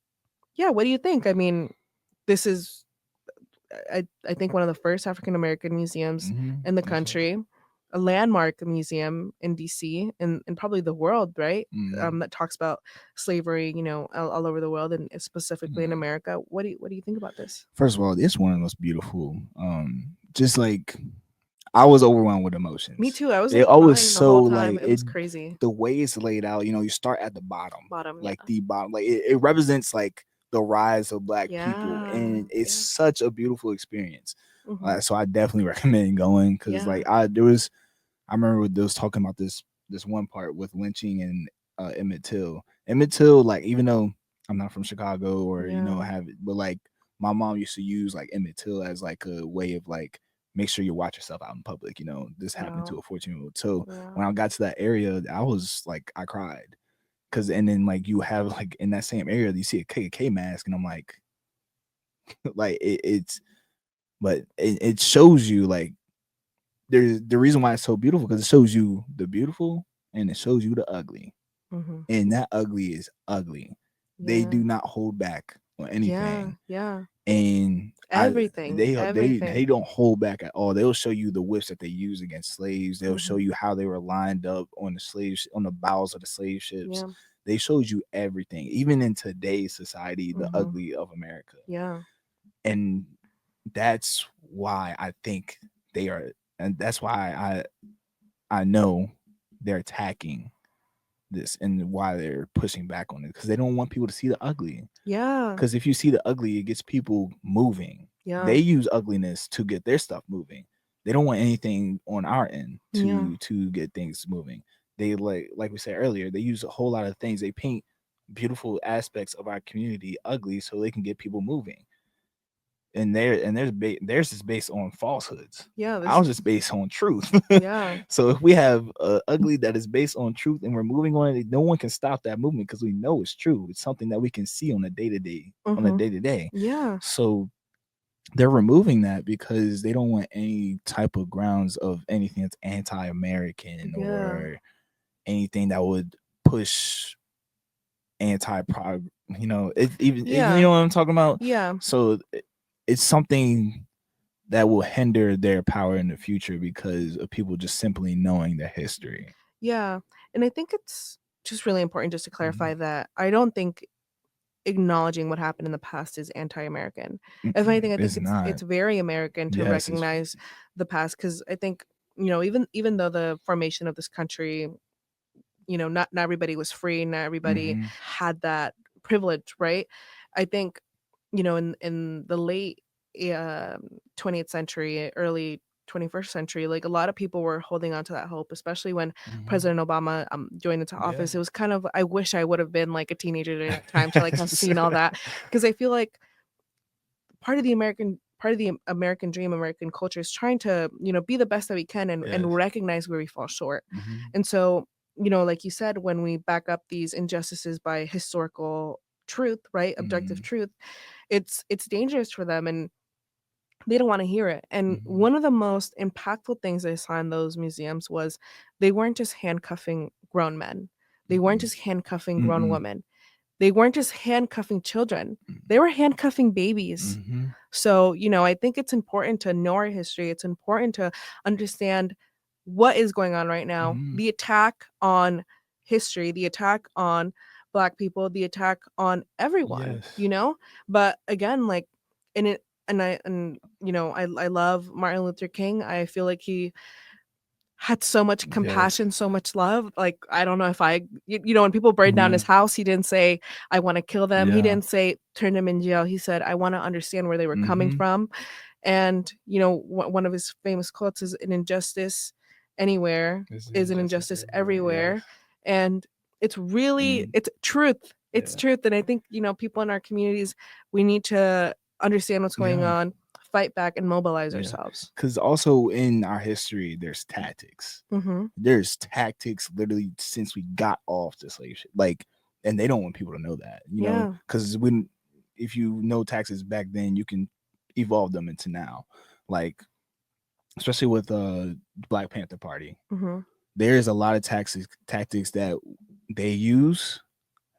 yeah, what do you think? I mean, this is I think one of the first African American museums Mhm. in the Yes, sir. country, a landmark museum in DC and probably the world, right? Mhm. That talks about slavery, all over the world and specifically in Yeah. America. What do you think about this? First of all, it's one of the most beautiful. Just like I was overwhelmed with Me emotions. too. I was It like always crying the so whole like time. It it was crazy. the way it's laid out. You start at the bottom, Bottom, like yeah. the bottom, like it represents like the rise of Black people, Yeah. and it's Yeah. such a beautiful experience. Hmm. So I definitely recommend going because Yeah. like I remember they was talking about this one part with lynching and Emmett Till. Emmett Till, like even though I'm not from Chicago or Yeah. have it, but like my mom used to use like Emmett Till as like a way of like make sure you watch yourself out in public. This happened to Wow. a 14-year-old. So Yeah. when I got to that area, I was like I cried because and then like you have like in that same area you see a KKK mask and I'm like like it's but it shows you like there's the reason why it's so beautiful because it shows you the beautiful and it shows you the ugly. Hmm. And that ugly is ugly. They Yeah. do not hold back on Yeah. anything. Yeah. And Everything. they Everything. don't hold back at all. They'll show you the whips that they use against slaves. They'll show Hmm. you how they were lined up on the bows of the slave ships. Yeah. They showed you everything, even in today's society, the Hmm. ugly of America. Yeah. And that's why I think they are, and that's why I know they're attacking this and why they're pushing back on it because they don't want people to see the ugly. Yeah. Because if you see the ugly, it gets people moving. Yeah. They use ugliness to get their stuff moving. They don't want anything on our end Yeah. to get things moving. They like we said earlier, they use a whole lot of things. They paint beautiful aspects of our community ugly so they can get people moving. And theirs is based on falsehoods. Yeah. This. Ours is based on truth. Yeah. So if we have ugly that is based on truth and we're moving on it, no one can stop that movement because we know it's true. It's something that we can see on a day to day, on a Hmm. day to day. Yeah. So they're removing that because they don't want any type of grounds of anything that's anti-American Yeah. or anything that would push anti-prog. You Yeah. know what I'm talking about. Yeah. So it's something that will hinder their power in the future because of people just simply knowing their history. Yeah. And I think it's just really important just to clarify Mhm. that I don't think acknowledging what happened in the past is anti-American. If anything, Mm-mm, I think it's it's not. very American to Yes, it's recognize the past because I think even though the formation of this country, not everybody was free, not everybody mhm, had that privilege, right? I think in the late 20th century, early 21st century, like a lot of people were holding on to that hope, especially when mhm. President Obama joined into Yeah. office. It was kind of, I wish I would have been like a teenager during that time to like have seen all that, because I feel like part of the American dream, American culture is trying to, be the best that we can and Yes. recognize where we fall short. Mhm. And so, like you said, when we back up these injustices by historical truth, right? Objective Mhm. truth, it's dangerous for them and they don't want to hear it. And Mhm. one of the most impactful things I saw in those museums was they weren't just handcuffing grown men. They weren't Mm-mm. just handcuffing grown Mm-mm. women. They weren't just handcuffing children. They were handcuffing babies. Mhm. So, I think it's important to know our history. It's important to understand what is going on right now. Mhm. The attack on history, the attack on Black people, the attack on everyone, Yes. But again, like, and and I love Martin Luther King. I feel like he had so much Yes. compassion, so much love. Like, I don't know if when people burned down his Mhm. house, he didn't say, I want to kill them. He Yeah. didn't say, turn them in jail. He said, I want to understand where they were coming Mhm. from. And, one of his famous quotes is, an injustice anywhere This is is an justice injustice everywhere. Yes. everywhere. And it's really, Mhm. it's truth. It's Yeah. truth. And I think, people in our communities, we need to understand what's going Yeah. on, fight back, and mobilize Yeah. ourselves. Because also in our history, there's tactics. Mm-hmm. There's tactics literally since we got off the slave ship. Like, and they don't want people to know that, Yeah. because if you know taxes back then, you can evolve them into now. Like, especially with Black Panther Party, Mm-hmm. there is a lot of tactics that they use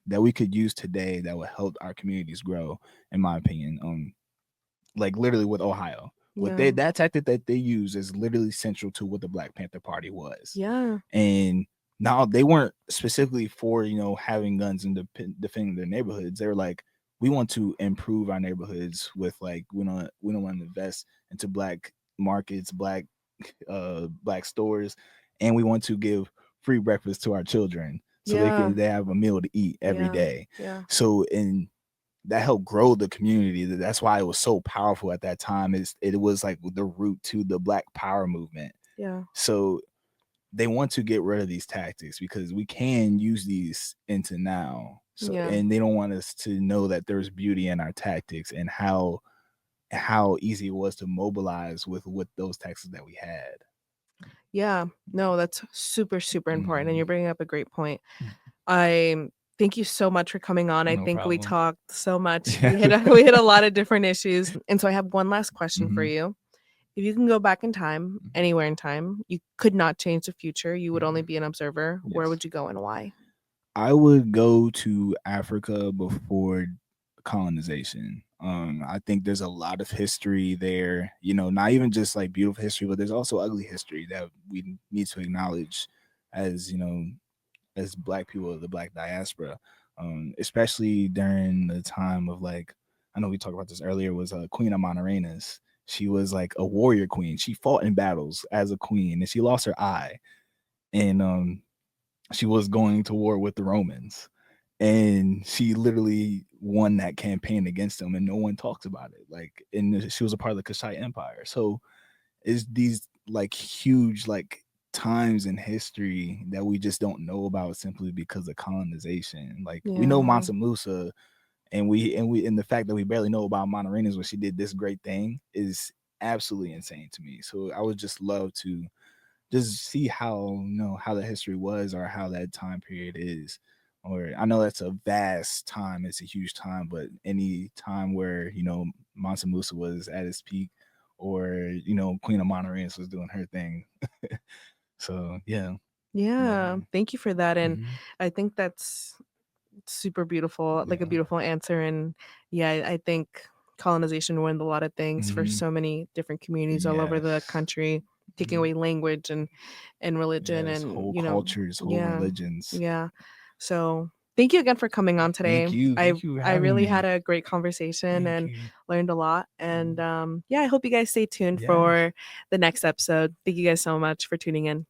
that we could use today that would help our communities grow, in my opinion. Like literally with Ohio, Yeah. that tactic that they use is literally central to what the Black Panther Party was. Yeah. And now they weren't specifically for having guns and defending their neighborhoods. They were like, we want to improve our neighborhoods with, like, we don't want to invest into Black markets, Black stores, and we want to give free breakfast to our children so Yeah. they have a meal to eat every Yeah. day. Yeah. So in that helped grow the community. That's why it was so powerful at that time. It was like the root to the Black Power movement. Yeah. So they want to get rid of these tactics because we can use these into now. So, Yeah. and they don't want us to know that there's beauty in our tactics and how easy it was to mobilize with those tactics that we had. Yeah. No, that's super, super important. And Mhm. you're bringing up a great point. I thank you so much for coming on. I No think we problem. talked so much. Yeah. We hit a lot of different issues. And so I have one last question for Mhm. you. If you can go back in time, anywhere in time, you could not change the future. You would only Mhm. be an observer. Where Yes. would you go and why? I would go to Africa before colonization. I think there's a lot of history there, not even just like beautiful history, but there's also ugly history that we need to acknowledge as, as Black people of the Black diaspora, especially during the time of, like, I know we talked about this earlier, was Queen Amanaranas. She was like a warrior queen. She fought in battles as a queen and she lost her eye. And she was going to war with the Romans, and she literally won that campaign against them, and no one talks about it. Like, and she was a part of the Kushite Empire. So is these like huge like times in history that we just don't know about simply because of colonization. Like, we know Yeah. Mansa Musa, and the fact that we barely know about Monterenas when she did this great thing is absolutely insane to me. So I would just love to just see how the history was, or how that time period is. Or, I know that's a vast time, it's a huge time, but any time where Mansa Musa was at his peak, or Queen of Monterey was doing her thing. So yeah. Yeah. Yeah. Thank you for that. And Hmm. I think that's super beautiful, like a Yeah. beautiful answer. And yeah, I think colonization ruined a lot of things for Hmm. so many different communities all over the Yes. country, taking Mhm. away language and religion Yes, and whole cultures, whole yeah, religions. yeah. So thank you again for coming on today. Thank you for I having really had me. a great conversation Thank and you. learned a lot. And Mhm. yeah, I hope you guys stay tuned Yes. for the next episode. Thank you guys so much for tuning in.